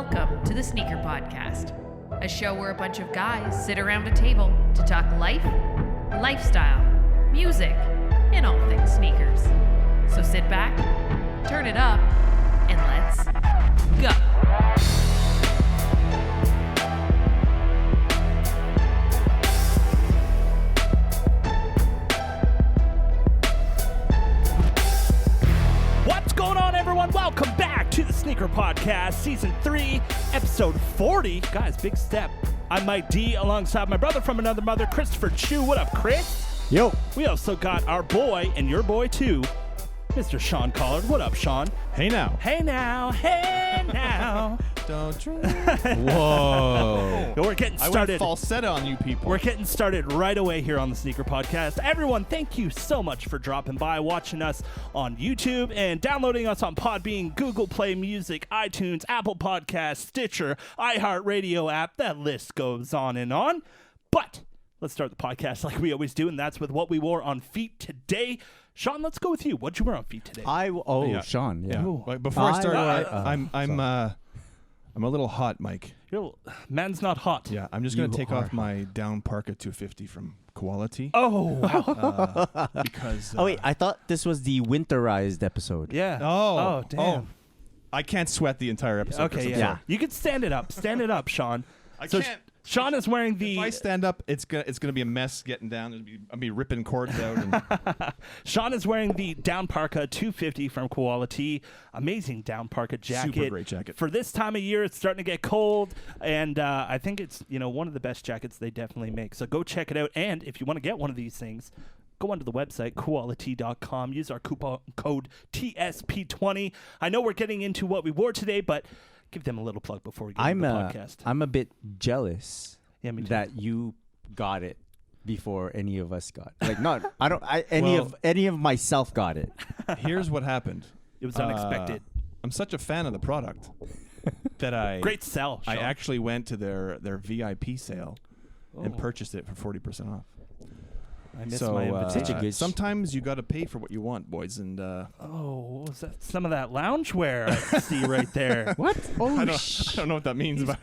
Welcome to the Sneaker Podcast, a show where a bunch of guys sit around a table to talk life, lifestyle, music, and all things sneakers. So sit back, turn it up, and let's go. What's going on, everyone? Welcome back to the Sneaker Podcast, Season 3, Episode 40. Guys, big step. I'm Mike D, alongside my brother from another mother, Christopher Chu. What up, Chris? Yo. We also got our boy, and your boy too, Mr. Sean Collard. What up, Sean? Hey now. Hey now, hey now. Don't drink. Whoa. We're getting I started. went falsetto on you people. We're getting started right away here on the Sneaker Podcast. Everyone, thank you so much for dropping by, watching us on YouTube, and downloading us on Podbean, Google Play Music, iTunes, Apple Podcasts, Stitcher, iHeartRadio app. That list goes on and on. But let's start the podcast like we always do, and that's with what we wore on feet today. Sean, let's go with you. What'd you wear on feet today? Yeah. Sean. Yeah. Ooh. But before I start, I'm a little hot, Mike. Man's not hot. Yeah, I'm just gonna take off my down parka 250 from Quality. Oh, wow. Because Oh wait, I thought this was the winterized episode. Yeah. Oh, damn. I can't sweat the entire episode. Okay, Chris, I'm yeah. sorry. You can stand it up. Stand it up, Sean. I So can't. Sean is wearing the. If I stand up, it's gonna be a mess getting down. I'll be ripping cords out. And Sean is wearing the down parka 250 from Quality. Amazing down parka jacket. Super great jacket. For this time of year, it's starting to get cold, and I think it's one of the best jackets they definitely make. So go check it out. And if you want to get one of these things, go onto the website, quality.com. Use our coupon code TSP20. I know we're getting into what we wore today, but give them a little plug before we get into the podcast. I'm a bit jealous Yeah, me too. that you got it before any of us got it. Like Well- any of myself got it. here's what happened. It was unexpected. I'm such a fan of the product that I Great sell, I Sean. actually went to their VIP sale and Oh. purchased it for 40% off. I missed So my invitation. Such a good- sometimes you got to pay for what you want, boys. And Oh, what was that? Some of that loungewear I see right there. What? Oh, I don't know what that means. But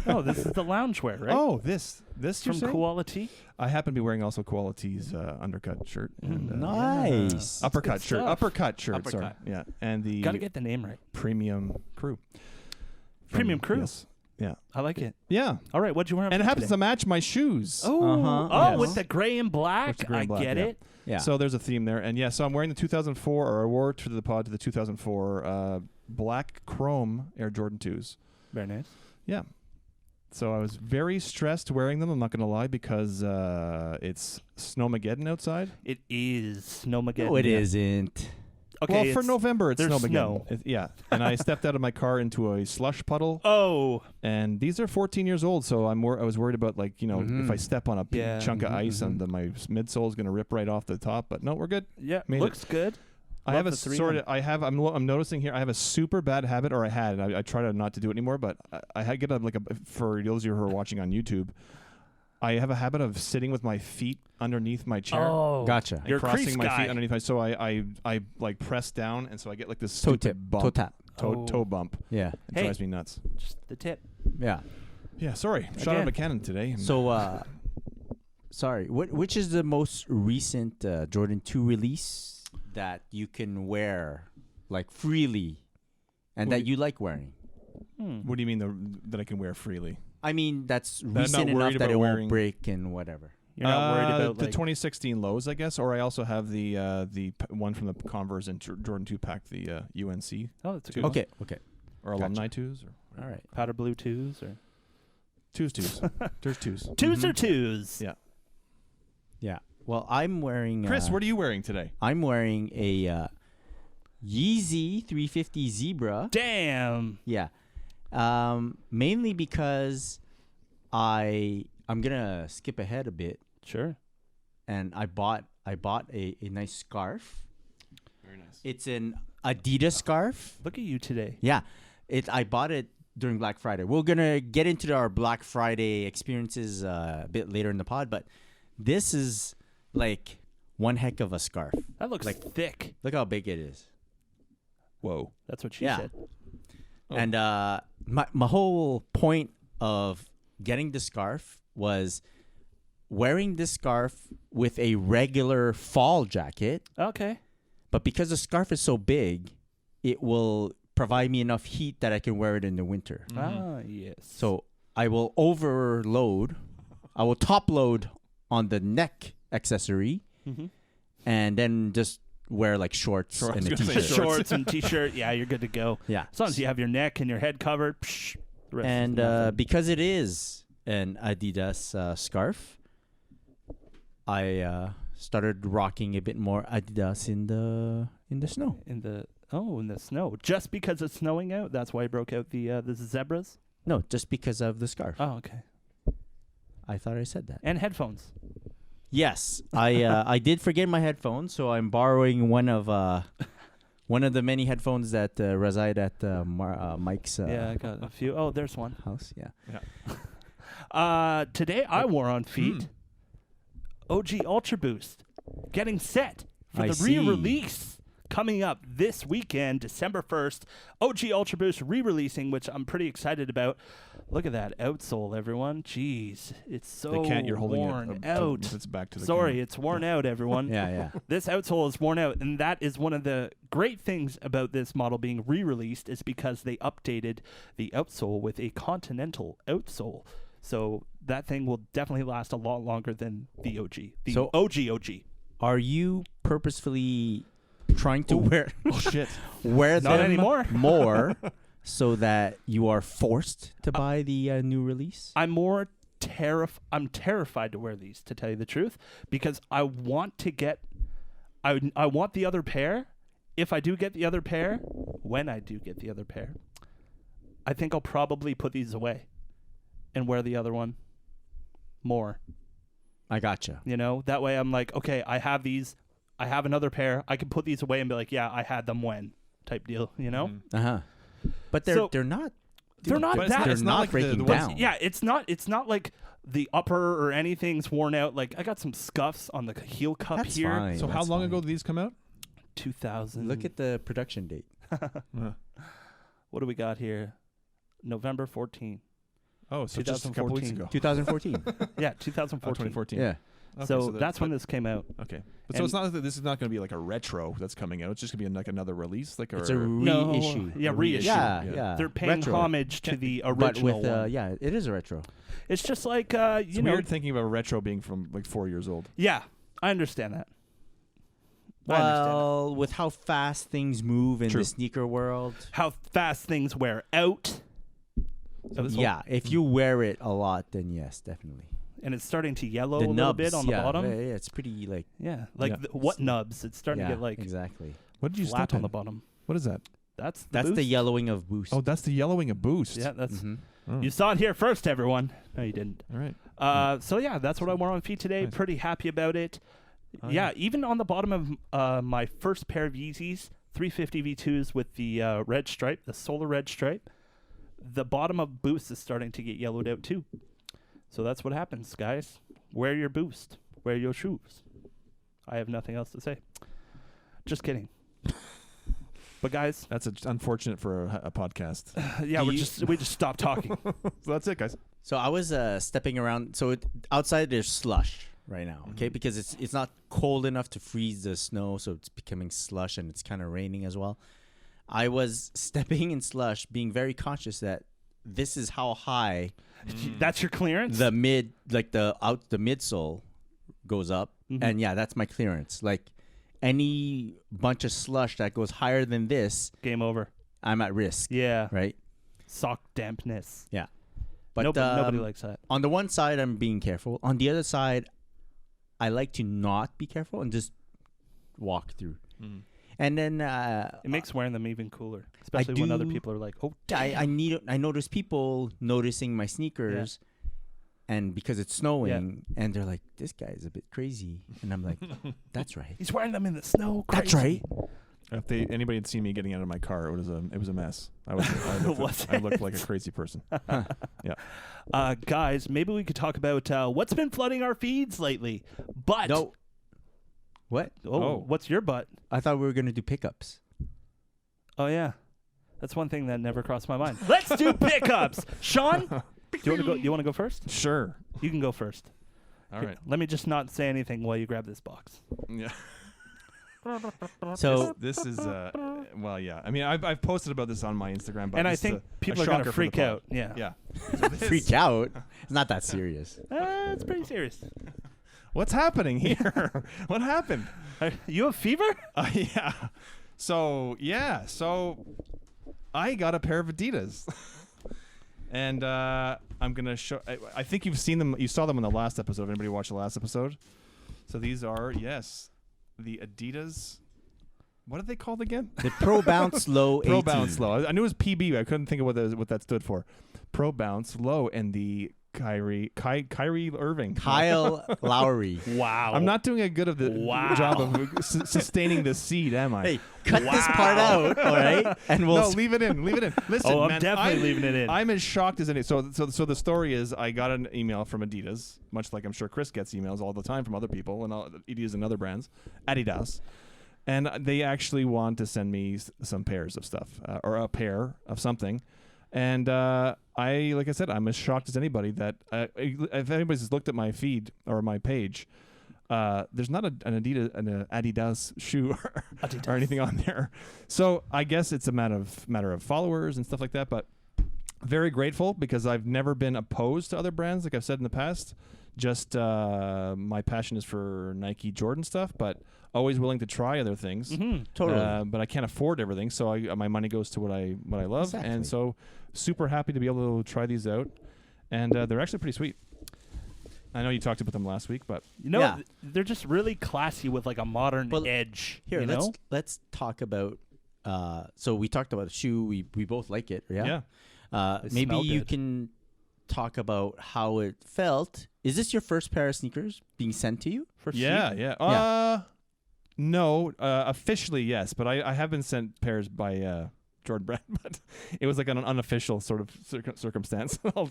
Oh, this is the loungewear, right? oh, this you're From saying? Quality. I happen to be wearing also Quality's undercut shirt and nice. uppercut good shirt. stuff. Uppercut shirt. Sorry, Uppercut. yeah, and the Got to get the name right. premium crew. Premium crew. Yes. Yeah. I like it. Yeah. All right, what'd you wear? And it happens to match my shoes. Oh, Uh-huh. with Yes. the gray and black. With the gray and black, I get yeah. it. Yeah. So there's a theme there. And yeah, so I'm wearing the 2004, or I wore to the pod to the 2004 black chrome Air Jordan 2s. Very nice. Yeah. So I was very stressed wearing them, I'm not going to lie, because it's Snowmageddon outside. It is Snowmageddon. no, it isn't. Okay, well, for it's- November, it's there's Snowmageddon. snow. Yeah. And I stepped out of my car into a slush puddle. Oh, And these are 14 years old, so I was worried about, like, if I step on a big Yeah. chunk of ice and my midsole is going to rip right off the top. But no, we're good. yeah. Made Looks good. I Love have a the 3M. sort of. I'm noticing here. I have a super bad habit, or I had. And I try to not to do it anymore. But I had get for those of you who are watching on YouTube. I have a habit of sitting with my feet underneath my chair. Oh, Gotcha. And You're a crossing crease my guy. feet underneath my. So I like press down, and so I get like this Toe stupid tip. bump, Toe tap. Oh. toe bump. Yeah. It Hey. drives me nuts. Just the tip. Yeah. Yeah, sorry. Shot out Again. of a cannon today. So sorry. Which is the most recent Jordan 2 release that you can wear like freely and that you like wearing? What do you mean that I can wear freely? I mean, that's I'm not recent enough worried that about it wearing- won't break and whatever. You're not worried about the like 2016 lows, I guess, or I also have the one from the Converse and Jordan 2 pack, the UNC Oh, that's a Two. good one. Okay. Okay. or alumni twos or All right. Powder blue twos or twos. There's twos. twos or twos. Yeah. Yeah. Well, I'm wearing. Chris, what are you wearing today? I'm wearing a Yeezy 350 Zebra. Damn. Yeah. Mainly because I'm gonna skip ahead a bit, Sure. and I bought a nice scarf. Very nice. It's an Adidas scarf. Look at you today. Yeah. I bought it during Black Friday. We're gonna get into our Black Friday experiences a bit later in the pod, but this is like one heck of a scarf. That looks Like- thick. Look how big it is. Whoa. That's what she Yeah. said. Oh. And my whole point of getting the scarf was wearing this scarf with a regular fall jacket, Okay. but because the scarf is so big, it will provide me enough heat that I can wear it in the winter. Ah, yes. So I will overload. I will top load on the neck accessory, and then just wear like shorts and a t-shirt. Shorts and t-shirt. Yeah, you're good to go. Yeah. As long as you have your neck and your head covered. The rest is nothing. And because it is an Adidas scarf, I started rocking a bit more Adidas in the snow. in the snow. Just because it's snowing out, that's why I broke out the zebras. No, just because of the scarf. Oh, okay. I thought I said that. And headphones. Yes, I did forget my headphones, so I'm borrowing one of the many headphones that reside at Mike's Yeah, I got a few. Oh, there's one. house. Yeah. Today I wore on feet OG Ultra Boost, getting set for I the see. re-release coming up this weekend, December 1st. OG Ultra Boost re-releasing, which I'm pretty excited about. Look at that outsole, everyone. Jeez, it's so They can't. You're holding worn it. out. It's back to the Sorry, camera. it's worn out, everyone. Yeah. This outsole is worn out, and that is one of the great things about this model being re-released is because they updated the outsole with a Continental outsole. So that thing will definitely last a lot longer than the OG. The So- OG. Are you purposefully trying to wear Not them anymore. more so that you are forced to buy the new release? I'm terrified to wear these, to tell you the truth, because I want to get I want the other pair. If I do get the other pair, when I do get the other pair, I think I'll probably put these away and wear the other one more. I gotcha. You know, that way I'm like, okay, I have these. I have another pair. I can put these away and be like, yeah, I had them when type deal, you know? But So- they're not. They're not But it's that. not- They're it's not like the breaking ones- down. Yeah, it's not like the upper or anything's worn out. Like I got some scuffs on the heel cup That's here. fine. So how That's long fine. ago did these come out? 2000. Look at the production date. What do we got here? November 14. Oh, so just a couple weeks 2014. ago. 2014. Yeah, 2014. 2014. Yeah. Okay, So that's when but- this came out. Okay, but so it's not that this is not going to be like a retro that's coming out. It's just going to be like another release, like It's a No, reissue. yeah, A reissue. Yeah, Yeah. yeah. They're paying Retro. homage to the But original with one. yeah, it is a retro. It's just like It's you know. weird thinking about retro being from like 4 years old. Yeah, I understand that. I understand that. Well, with how fast things move in True. the sneaker world. How fast things wear out. Yeah, if you wear it a lot, then yes, definitely. And it's starting to yellow The a little nubs, bit on yeah, the bottom. Yeah, it's pretty like Yeah, like Yeah. what nubs? It's starting yeah, to get like exactly. What did you flat step on in? the bottom. What is that? That's That's the boost. yellowing of Boost. Oh, that's the yellowing of Boost. Yeah, that's Mhm. Oh. you saw it here first, everyone. No, you didn't. All right. So yeah, that's what I wore on feet today. Nice. Pretty happy about it. Oh, Yeah, even on the bottom of my first pair of Yeezys, 350 V2s with the red stripe, the solar red stripe, the bottom of Boost is starting to get yellowed out too. So that's what happens, guys. Wear your Boost. Wear your shoes. I have nothing else to say. Just kidding. But guys, That's unfortunate for a podcast. yeah, Do we you- just stopped talking. So that's it, guys. So I was stepping around. So outside there's slush right now, okay? Because it's not cold enough to freeze the snow, so it's becoming slush and it's kind of raining as well. I was stepping in slush, being very conscious that this is how high That's your clearance. the midsole goes up, and yeah, that's my clearance. Like any bunch of slush that goes higher than this, Game over. I'm at risk, Yeah. right? Sock dampness. Yeah. But Nobody likes that. on the one side, I'm being careful. On the other side, I like to not be careful and just walk through. And then It makes wearing them even cooler, especially when other do- people are like, "Oh, I notice people noticing my sneakers, and because it's snowing, and they're like, "This guy is a bit crazy," and I'm like, "That's right. he's wearing them in the snow." That's Crazy." right." If anybody had seen me getting out of my car, it was a mess. I Was looked like a crazy person. Guys, maybe we could talk about what's been flooding our feeds lately. But No. What? oh, Oh. what's your butt? I thought we were gonna do pickups. Oh yeah, That's one thing that never crossed my mind. Let's do pickups. Sean, do you want to go? You want to go first? Sure. You can go first. All right. Let me just not say anything while you grab this box. Yeah. So This is well, yeah. I mean, I've posted about this on my Instagram, but And I this is think a people are going to shocker for the freak pod. out. Yeah. Yeah. So this- freak out. It's not that serious. It's pretty serious. What's happening here? What happened? You have fever? Yeah. So I got a pair of Adidas. And I'm going to show I think you've seen them. You saw them in the last episode. Anybody watch the last episode? So these are, yes, the Adidas. What are they called again? The Pro Bounce Low 18. Pro Bounce Low. I knew it was PB. I couldn't think of what that stood for. Pro Bounce Low, and the Kyrie Irving. Kyle Lowry. Wow. I'm not doing a good of the Wow. job of sustaining the seed, am I? Hey, cut this part out, all right? And we'll No, leave it in. Leave it in. Listen, Oh, I'm man, definitely leaving it in. I'm as shocked as any. So the story is, I got an email from Adidas, much like I'm sure Chris gets emails all the time from other people and Adidas and other brands, Adidas, and they actually want to send me some pairs of stuff or a pair of something. And like I said, I'm as shocked as anybody that if anybody's looked at my feed or my page, there's not an Adidas shoe or anything on there. So I guess it's a matter of followers and stuff like that. But very grateful, because I've never been opposed to other brands, like I've said in the past. Just my passion is for Nike, Jordan stuff, but always willing to try other things. Mm-hmm. totally. But I can't afford everything, so my money goes to what I love, Exactly. and so super happy to be able to try these out, and they're actually pretty sweet. I know you talked about them last week, but You know, Yeah. they're just really classy with like a modern Well, edge. Here, you let's know? let's talk about. So we talked about the shoe. We both like it. Yeah. yeah. They Maybe smell you good. can talk about how it felt. Is this your first pair of sneakers being sent to you? For Yeah, cheap. yeah. No, officially yes, but I have been sent pairs by Jordan Brand, but it was like an unofficial sort of circumstance. I'll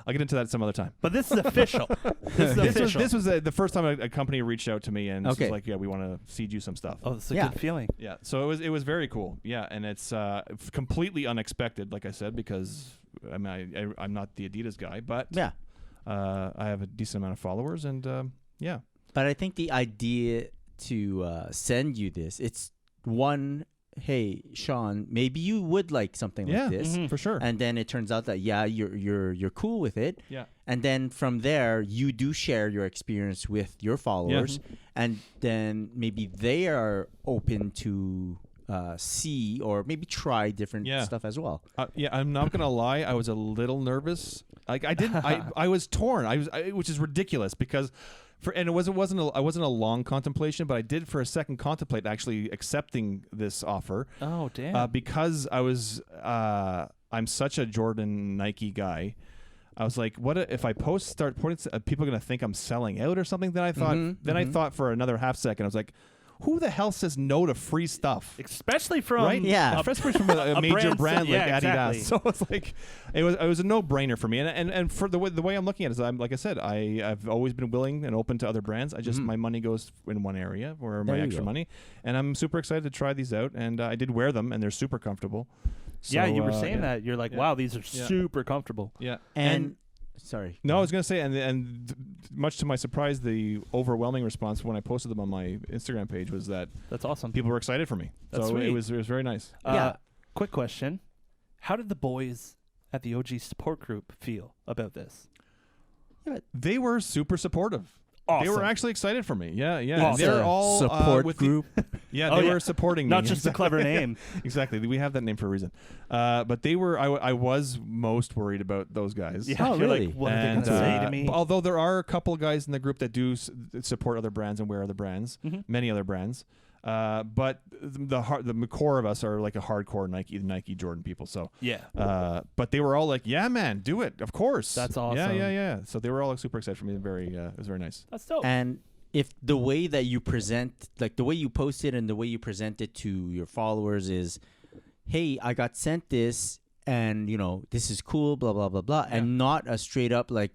get into that some other time. But this is official. This is official. This was the first time a company reached out to me and was Okay. like, yeah, we want to seed you some stuff. Oh, it's a Yeah. good feeling. Yeah, so it was very cool. Yeah, and it's completely unexpected, like I said, because I mean I'm not the Adidas guy, but Yeah. I have a decent amount of followers, and yeah. But I think the idea to send you this, it's one. Hey, Sean, maybe you would like something Yeah, like this. Mhm. for sure. And then it turns out that you're cool with it. Yeah. And then from there you do share your experience with your followers, and then maybe they are open to see or maybe try different Yeah. stuff as well. Yeah, I'm not gonna lie. I was a little nervous. Like I didn't. I was torn. Which is ridiculous because, I wasn't a long contemplation, but I did for a second contemplate actually accepting this offer. Oh, damn. Because I'm such a Jordan Nike guy. I was like, what if I start pointing? People are gonna think I'm selling out or something. Then I thought. I thought for another half second. I was like, who the hell says no to free stuff? Especially from Right? Yeah. Especially from a major brand like yeah, Adidas. exactly. So it's like it was a no-brainer for me. And for the way I'm looking at it is, like I said, I've always been willing and open to other brands. I just my money goes in one area where There my you extra go. money, and I'm super excited to try these out. And I did wear them, and they're super comfortable. yeah, So, you were saying yeah. that. You're like, Yeah. wow, these are Yeah. super comfortable. Yeah. And sorry. No, I was gonna say, and much to my surprise, the overwhelming response when I posted them on my Instagram page was that That's awesome. people were excited for me. That's so sweet. it was very nice. Yeah. Quick question. How did the boys at the OG support group feel about this? They were super supportive. They Awesome. were actually excited for me. Yeah, yeah. Awesome. And they're all support with group. Yeah, Oh, they yeah. were supporting me. Not just a clever name. Exactly. We have that name for a reason. But they were. I was most worried about those guys. Yeah, Oh, you're really? like, what are they And, going to say to me? although there are a couple of guys in the group that do support other brands and wear other brands, many other brands, but the core of us are like a hardcore Nike Jordan people. So Yeah. but they were all like, "Yeah, man, do it. Of course." That's Yeah, awesome. yeah. So they were all super excited for me. It was very nice. That's dope. And if the way that you present, like the way you post it and the way you present it to your followers is, hey, I got sent this and, this is cool, blah, blah, blah, blah. And not a straight up like,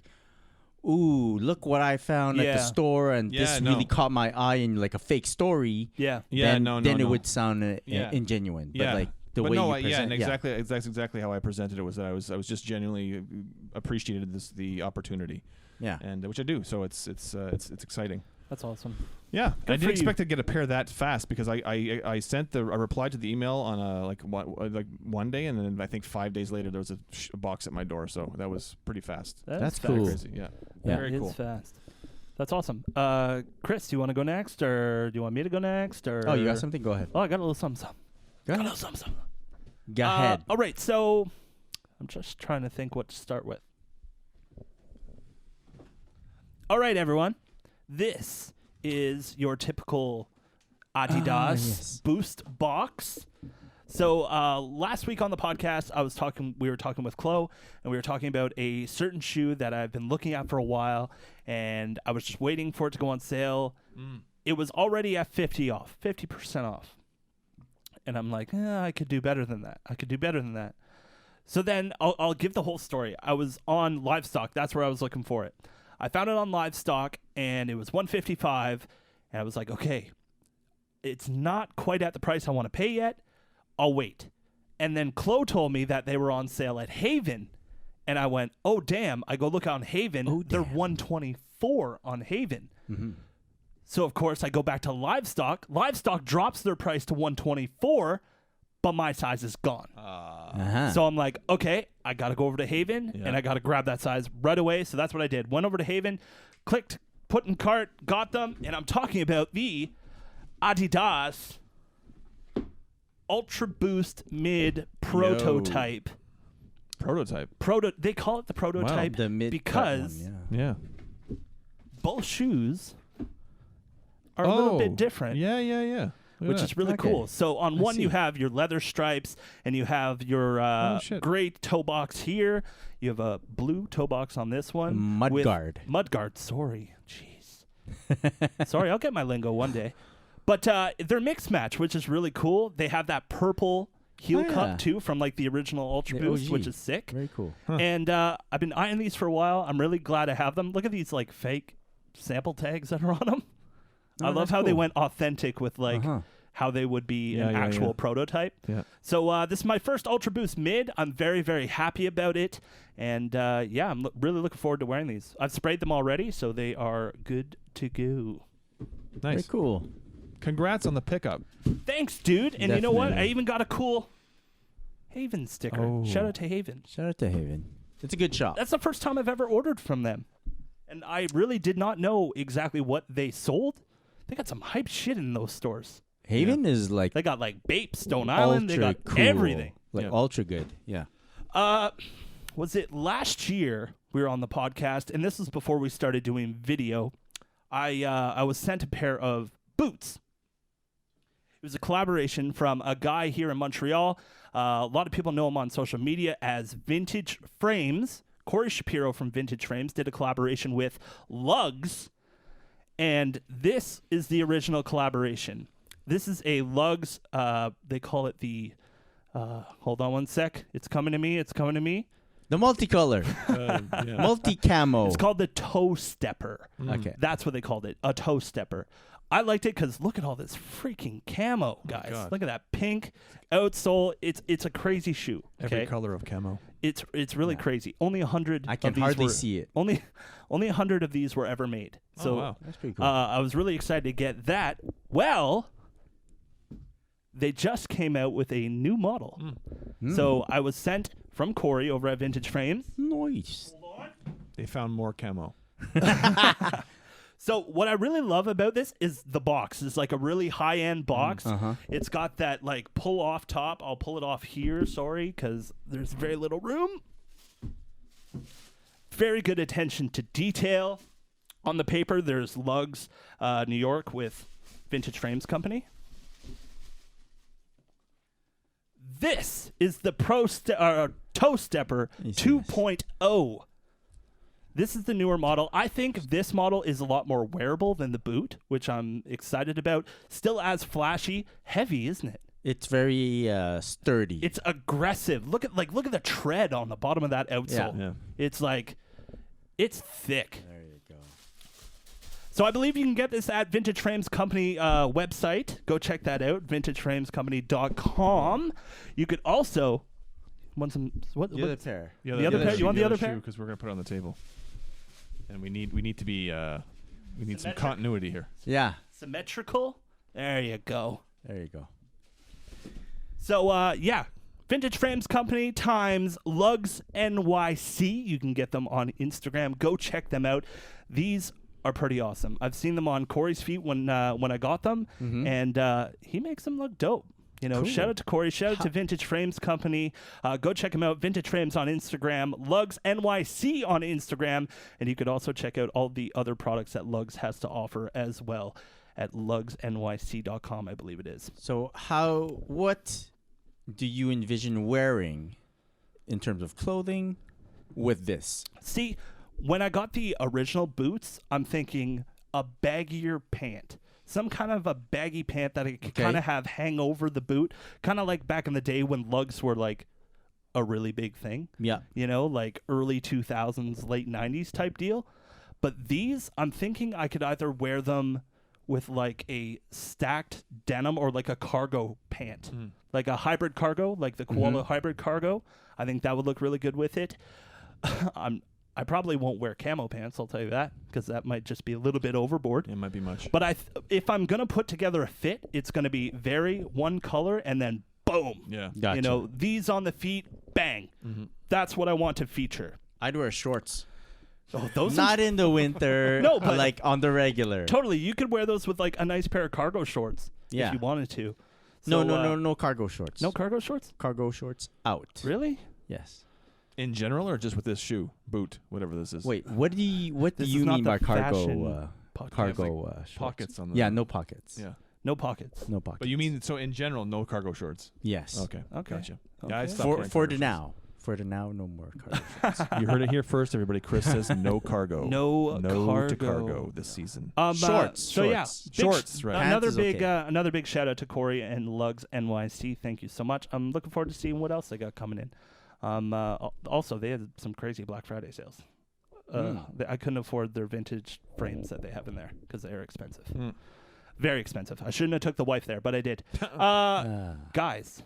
ooh, look what I found at Yeah. the store and Yeah, this no. really caught my eye and like a fake story. yeah. Yeah, then, no, then no. it would sound Yeah. ingenuine. Yeah. But like the But way no, you present. and exactly that's exactly how I presented it. Was that I was just genuinely appreciated the opportunity, Yeah. and which I do. So it's exciting. That's awesome. Yeah, Good I for didn't you. expect to get a pair that fast because I sent I replied to the email on like one day, and then I think 5 days later there was a box at my door. So that was pretty fast. That's fast. cool. Crazy, yeah. Yeah. Very It cool. is fast. That's awesome. Chris, do you want to go next, or do you want me to go next? Or Oh, you got something? Go ahead. Oh, I got a little something. Go Got a ahead. little something. Go ahead. All right, so I'm just trying to think what to start with. All right, everyone. This is your typical Adidas yes. Boost box. So last week on the podcast, we were talking with Chloe, and we were talking about a certain shoe that I've been looking at for a while, and I was just waiting for it to go on sale. It was already at 50% off. And I'm like, I could do better than that. So then I'll give the whole story. I was on Livestock. That's where I was looking for it. I found it on Livestock, and it was $155, and I was like, okay, it's not quite at the price I want to pay yet. I'll wait. And then Chloe told me that they were on sale at Haven, and I went, oh, damn. I go look on Haven. Oh, They're damn. $124 on Haven. Mm-hmm. So, of course, I go back to Livestock. Livestock drops their price to $124, but my size is gone. Uh-huh. So I'm like, okay, I got to go over to Haven, and I got to grab that size right away. So that's what I did. Went over to Haven, clicked, put in cart, got them, and I'm talking about the Adidas Ultra Boost Mid Prototype. Prototype. They call it the prototype the mid because one, yeah. Yeah. both shoes are a little bit different. Yeah. Look at Which that. is really Okay. cool. So on one, see. you have your leather stripes, and you have your shit. gray toe box here. You have a blue toe box on this one. with- Mudguard. Mudguard. Sorry. Jeez. Sorry, I'll get my lingo one day. But they're mixed match, which is really cool. They have that purple heel Oh, yeah. cup, too, from like the original Ultra The Boost, OG. which is sick. Very cool. And I've been eyeing these for a while. I'm really glad I have them. Look at these like fake sample tags that are on them. I love that's how they cool. went authentic with like Uh-huh. how they would be Yeah, an yeah, actual yeah. prototype. Yeah. So this is my first Ultra Boost Mid. I'm very, very happy about it. And I'm really looking forward to wearing these. I've sprayed them already, so they are good to go. Very Nice. cool. Congrats on the pickup. Thanks, dude. And you know what? I Definitely. even got a cool Haven sticker. Oh. Shout out to Haven. Shout out to Haven. It's a good shop. That's the first time I've ever ordered from them. And I really did not know exactly what they sold. They got some hype shit in those stores. Haven is like They got like Bape, Stone Island. They got ultra cool. everything. Like Yeah. ultra good. Yeah. Was it last year we were on the podcast, and this was before we started doing video. I was sent a pair of boots. It was a collaboration from a guy here in Montreal. A lot of people know him on social media as Vintage Frames. Corey Shapiro from Vintage Frames did a collaboration with Lugs, and this is the original collaboration. This is a Lugs, they call it the, hold on one sec. It's coming to me. The multicolor. Multi-camo. It's called the Toe Stepper. Okay. That's what they called it, a Toe Stepper. I liked it because look at all this freaking camo, guys. God. Look at that pink outsole. It's a crazy shoe. Every Okay, color of camo. it's really crazy. Only 100. I can of these hardly were, see it. Only 100 of these were ever made. So wow. That's pretty cool. I was really excited to get that. Well, they just came out with a new model. So I was sent from Corey over at Vintage Frames. Nice. They found more camo. So what I really love about this is the box. It's like a really high-end box. Uh-huh. It's got that like pull-off top. I'll pull it off here, sorry, because there's very little room. Very good attention to detail. On the paper, there's Lugs, New York with Vintage Frames Company. This is the Toe Stepper You see this. 2.0. This is the newer model. I think this model is a lot more wearable than the boot, which I'm excited about. Still as flashy, heavy, isn't it? It's very sturdy. It's aggressive. Look at the tread on the bottom of that outsole. Yeah. It's like it's thick. There you go. So I believe you can get this at Vintage Frames Company website. Go check that out, vintageframescompany.com. You could also want some what? The other pair. The other pair? You want the other pair? Because we're gonna put it on the table, and we need to be we need some Symmetric. continuity here. Yeah. Symmetrical. There you go. There you go. So yeah. Vintage Frames Company times Lugs NYC. You can get them on Instagram. Go check them out. These are pretty awesome. I've seen them on Corey's feet when I got them, and he makes them look dope. You know, Cool. shout out to Corey. Shout out to Vintage Frames Company. Go check him out. Vintage Frames on Instagram. Lugs NYC on Instagram. And you could also check out all the other products that Lugs has to offer as well at lugsnyc.com, I believe it is. So what do you envision wearing in terms of clothing with this? See, when I got the original boots, I'm thinking a baggier pant. Some kind of a baggy pant that I could kind of have hang over the boot. Kind of like back in the day when lugs were like a really big thing. Yeah. You know, like early 2000s, late 90s type deal. But these, I'm thinking I could either wear them with like a stacked denim or like a cargo pant. Like a hybrid cargo, like the Koala hybrid cargo. I think that would look really good with it. I probably won't wear camo pants, I'll tell you that, because that might just be a little bit overboard. It might be much. But if I'm going to put together a fit, it's going to be very one color and then boom. Yeah. Gotcha. You know, these on the feet, bang. That's what I want to feature. I'd wear shorts. Oh, those Not in the winter. No, but- like on the regular. totally. You could wear those with like a nice pair of cargo shorts Yeah. if you wanted to. No, So, no cargo shorts. No cargo shorts? Cargo shorts out. Really? Yes. In general, or just with this shoe, boot, whatever this is. Wait, what do you This is not mean the by fashion cargo? podcast. Cargo shorts? pockets on the. Yeah, no pockets. Yeah. No pockets. No pockets. But you mean so in general, no cargo shorts? Yes. Okay. Okay. Gotcha. Okay. Yeah, I stopped For wearing the cargo shorts. now. For the now, no more cargo shorts. You heard it here first, everybody. Chris says no cargo. No to cargo. cargo this season. Shorts. So yeah, Shorts. big Shorts, right. Another Pants is big, okay. another big shout out to Corey and Lugs NYC. Thank you so much. I'm looking forward to seeing what else they got coming in. Also, they had some crazy Black Friday sales. I couldn't afford their vintage frames that they have in there because they are expensive. Very expensive. I shouldn't have took the wife there, but I did. Guys,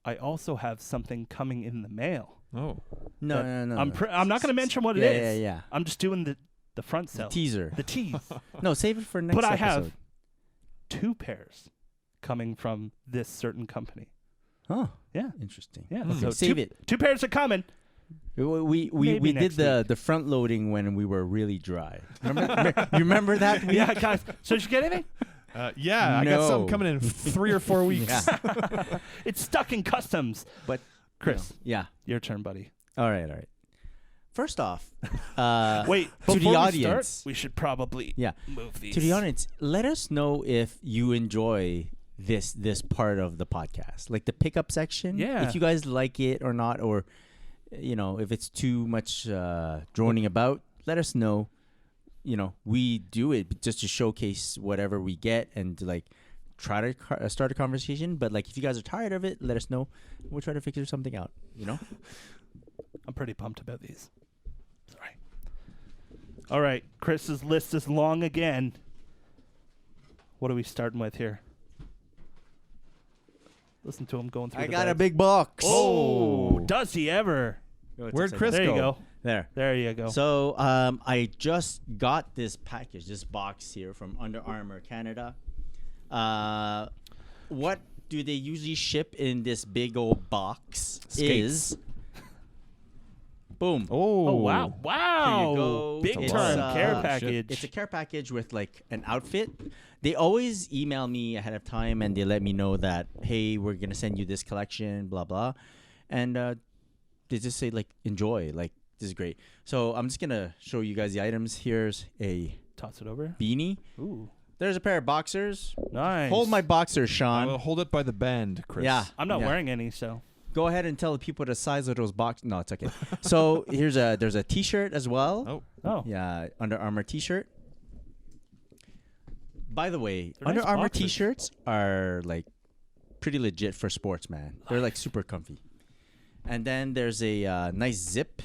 I also have something coming in the mail. Oh. No. I'm not going to mention what it is. Yeah. I'm just doing the front sell. Teaser. The tease. No, save it for next But I episode. have 2 pairs coming from this certain company. Oh, Yeah. interesting. Yeah. Okay, So save 2 it. 2 pairs are coming. We Maybe did next the front loading when we were really dry. Remember? You remember that week? Yeah, guys. So did you get anything? Yeah, I got No. something coming in 3 or 4 weeks. Yeah. It's stuck in customs. But Chris, yeah. your turn, buddy. All right. First off, Wait, to before the we audience. start, we should probably Yeah. move these. To the audience, let us know if you enjoy this part of the podcast, like the pickup section. Yeah. If you guys like it or not, or if it's too much droning about, let us know. We do it just to showcase whatever we get and to try to start a conversation. But if you guys are tired of it, let us know. We'll try to figure something out. I'm pretty pumped about these. Sorry. All right, Chris's list is long again. What are we starting with here? Listen to him going through. I the got a bags. big box. Oh, does he ever? Where'd Chris There you go? go. There. There you go. So I just got this package, this box here from Under Armour Canada. What do they usually ship in this big old box? Skates. Is boom. Oh wow! Wow! Here you go. Big It's, time care shit. package. It's a care package with an outfit. They always email me ahead of time and they let me know that, hey, we're gonna send you this collection, blah blah, and they just say enjoy, this is great. So I'm just gonna show you guys the items. Here's a Toss it over. beanie. Ooh, There's a pair of boxers. nice. Hold my boxers, I Sean. will hold it by the band, Chris. Yeah. I'm not Yeah. wearing any, so Go ahead and tell the people the size of those boxes. No, it's okay. So there's a T-shirt as well. Oh. oh Yeah, Under Armour T-shirt. By the way, They're Under nice Armour boxes. T-shirts are pretty legit for sports, man. They're super comfy. And then there's a nice zip.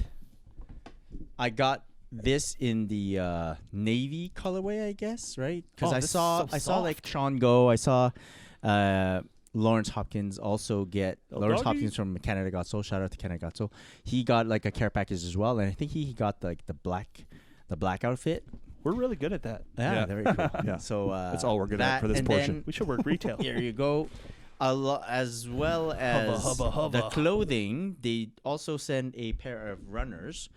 I got this in the navy colorway, I guess, right? Because Oh, I this is saw so I saw like soft. Sean Go. I saw Lawrence Hopkins also get Oh, Lawrence doggy. Hopkins from Canada Got Soul. Shout out to Canada Got Soul. He got like a care package as well, and I think he got like the black outfit. We're really good at that. Yeah, Yeah. very cool. Yeah. So That's all we're good at that, for this and portion. then We should work retail. here you go. As well as hubba. the clothing, they also send a pair of runners.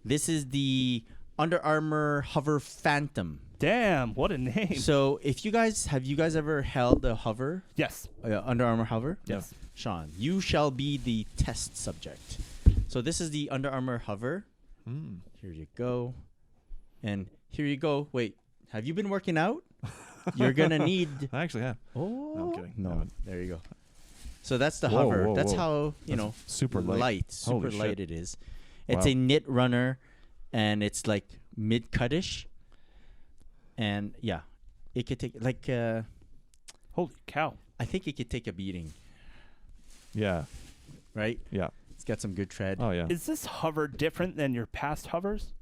This is the Under Armour Hover Phantom. Damn, what a name. So, if you guys ever held a hover, Yes. Under Armour hover? Yes. Sean, you shall be the test subject. So this is the Under Armour hover. Here you go, and here you go. Wait, have you been working out? You're gonna need. I actually have. Oh, No, I'm kidding. No, No. there you go. So that's the Whoa, hover. whoa, That's whoa. how That's super light. super Holy light shit. it is. It's Wow. a knit runner, and it's like mid-cutish. And yeah, it could take like Holy cow. I think it could take a beating, Yeah. right? Yeah. It's got some good tread. Oh yeah. Is this hover different than your past hovers?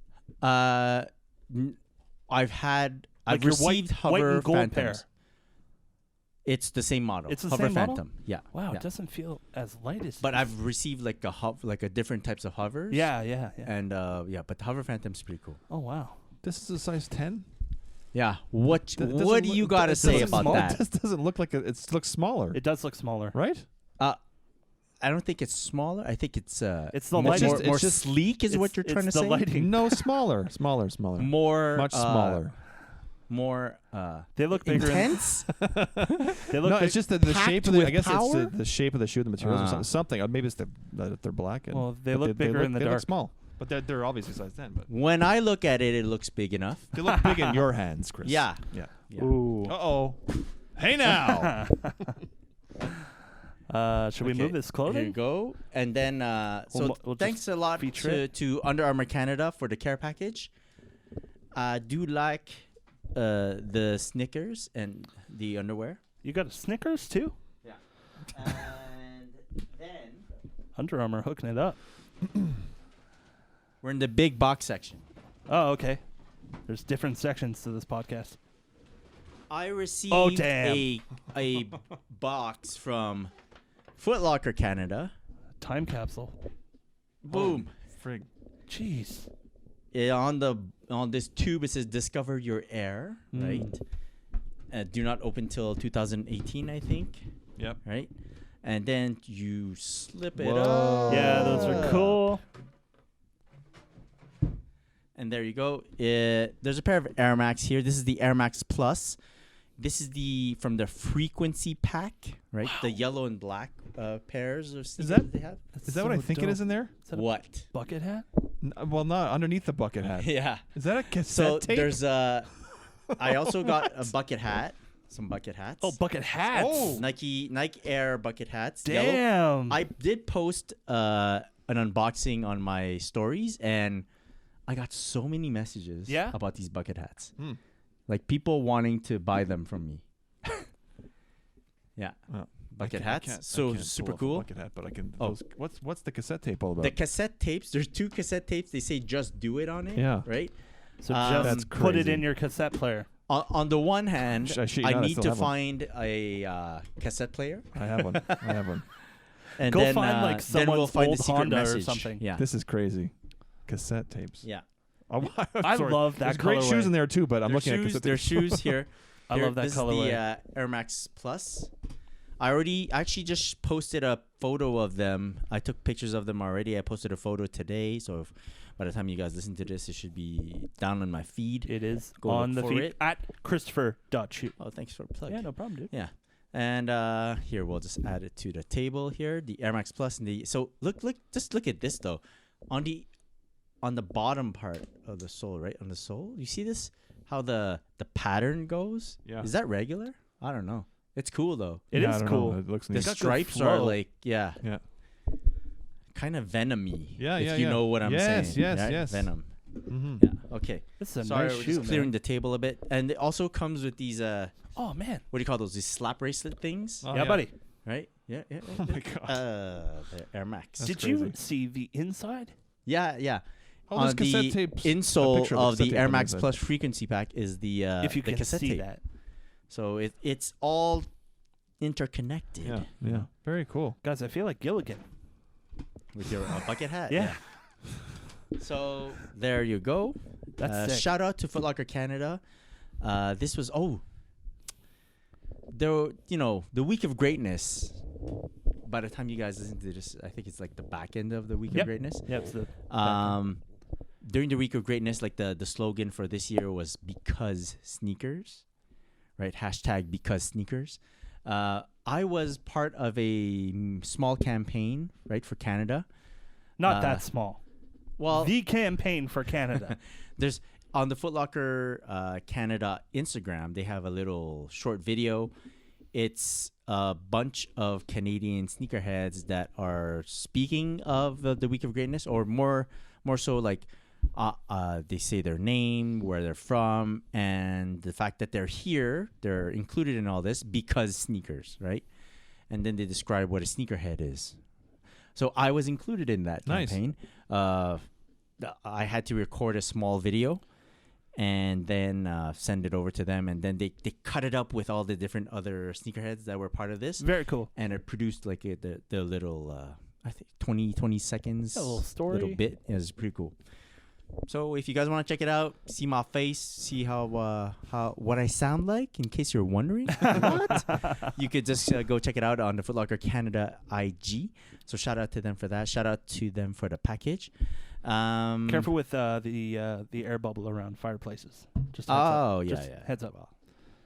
I've Like your received white hover and gold phantoms. pair. It's the same model. It's the hover same model? phantom. Yeah. Wow, yeah. it doesn't feel as light as. But I've received like a different types of hovers. Yeah. And but the hover phantom's pretty cool. Oh wow. This is a size 10. Yeah. What Th- doesn't what do you look- got to it say doesn't about small- that? This doesn't look like it looks smaller, It does look smaller. right? I don't think it's smaller. I think it's It's the more, lighting. more, It's more just- sleek is what It's- you're trying to it's the say. lighting. No, smaller. More Much smaller. More They look bigger. intense. They look No, big. it's just the packed shape of the. I with guess power? it's the shape of the shoe, the materials, or Ah. something. Maybe it's that they're black. And, Well, they but look bigger in the they dark. look small, but they're obviously size 10. But When I look at it, it looks big enough. they look big in your hands, Chris. Yeah. Yeah. Yeah. Ooh. Uh-oh. Hey now. Should we move this Here you clothing? go. And then, we'll thanks just a lot feature it. to Under Armour Canada for the care package. I do like the Snickers and the underwear. You got a Snickers too? Yeah. And then Under Armour hooking it up. we're in the big box section. Oh, okay. There's different sections to this podcast. I received Oh, damn. a box from Foot Locker Canada. Time capsule. Boom. Frig. Jeez. On this tube it says discover your air, right? Do not open till 2018, I think, Yep. right? And then you slip it Whoa. up. Yeah, those are cool. And there you go. There's a pair of Air Max here. This is the Air Max Plus. This is from the Frequency Pack, right? The yellow and black pairs of sneakers that- they have. That's Is that what I so think it dope. is in there? Is that a What? bucket hat? Well, not underneath the bucket hat. Yeah. Is that a cassette So tape? there's I also got a bucket hat. Some bucket hats. Oh, bucket hats. Oh. Nike Air bucket hats. Yellow. Damn. I did post an unboxing on my stories, and I got so many messages Yeah? about these bucket hats. Hmm. Like people wanting to buy them from me. Yeah. Well, Bucket I hats. can't So pull super off a cool. bucket hat, but I can. Oh. What's the cassette tape all about? The cassette tapes, there's 2 cassette tapes. They say just do it on it. Yeah. Right? so That's just put it crazy. in your cassette player. On the one hand, I shit you I not, I need still to have one. find a cassette player. I have one. I have one. And Go then, find, like, then we'll someone's find old the secret Honda or message. something. Yeah. This is crazy. Cassette tapes. Yeah. Oh, I sorry. love that There's great colorway. shoes in there too, but I'm There's looking shoes, at cassette there's tapes. shoes here. I love that this colorway. is the Air Max Plus. I actually just posted a photo of them. I took pictures of them already. I posted a photo today, so by the time you guys listen to this, it should be down on my feed. It is Go on the look for feed it. at Christopher.shoot. Oh, thanks for the plug. Yeah, no problem, dude. Yeah. And here we'll just add it to the table here. The Air Max Plus and so look at this though. On the bottom part of the sole, right? On the sole, you see this? How the pattern goes? Yeah. Is that regular? I don't know. It's cool though. It Yeah, is I don't cool. know. It looks The neat. got good stripes are flow. like Yeah. kind of venomy. Yeah, if yeah, you yeah. know what I'm Yes, saying. yes, right? yes. Venom. Mm-hmm. Yeah. Okay. This is a Sorry, nice we're shoe, just clearing man. the table a bit, and it also comes with these Oh, man. what do you call those? These slap bracelet things, Oh, yeah, buddy. right? Yeah. Oh my god. The Air Max. That's Did crazy. you see the inside? Yeah. Oh, there's on cassette the tapes. A insole picture of cassette the tape Air on the Max inside. Plus frequency pack is the if you the can cassette see tape. that. So it's all interconnected. Yeah. Very cool. Guys, I feel like Gilligan. With your bucket hat. Yeah. So there you go. That's sick. Shout out to Foot Locker Canada. This was the week of greatness. By the time you guys listen to this, I think it's like the back end of the week of greatness. Yeah, it's the During the week of greatness, like the slogan for this year was "Because Sneakers," right? Hashtag Because Sneakers. I was part of a small campaign, right, for Canada. not that small. Well, The campaign for Canada. there's on the Foot Locker Canada Instagram, they have a little short video. It's a bunch of Canadian sneakerheads that are speaking of the Week of Greatness, or more so like they say their name, where they're from, and the fact that they're here. They're included in all this because sneakers, right? And then they describe what a sneakerhead is. So I was included in that Nice. campaign. I had to record a small video and then send it over to them. And then they cut it up with all the different other sneakerheads that were part of this. Very cool. And it produced like the little, I think 20 seconds. A little story. Little bit. It was pretty cool. So if you guys want to check it out, see my face, see how what I sound like, in case you're wondering, what? You could just go check it out on the Foot Locker Canada IG. So shout out to them for that. Shout out to them for the package. Careful with the air bubble around fireplaces. Just heads Oh up. yeah, Just yeah. heads up. Well,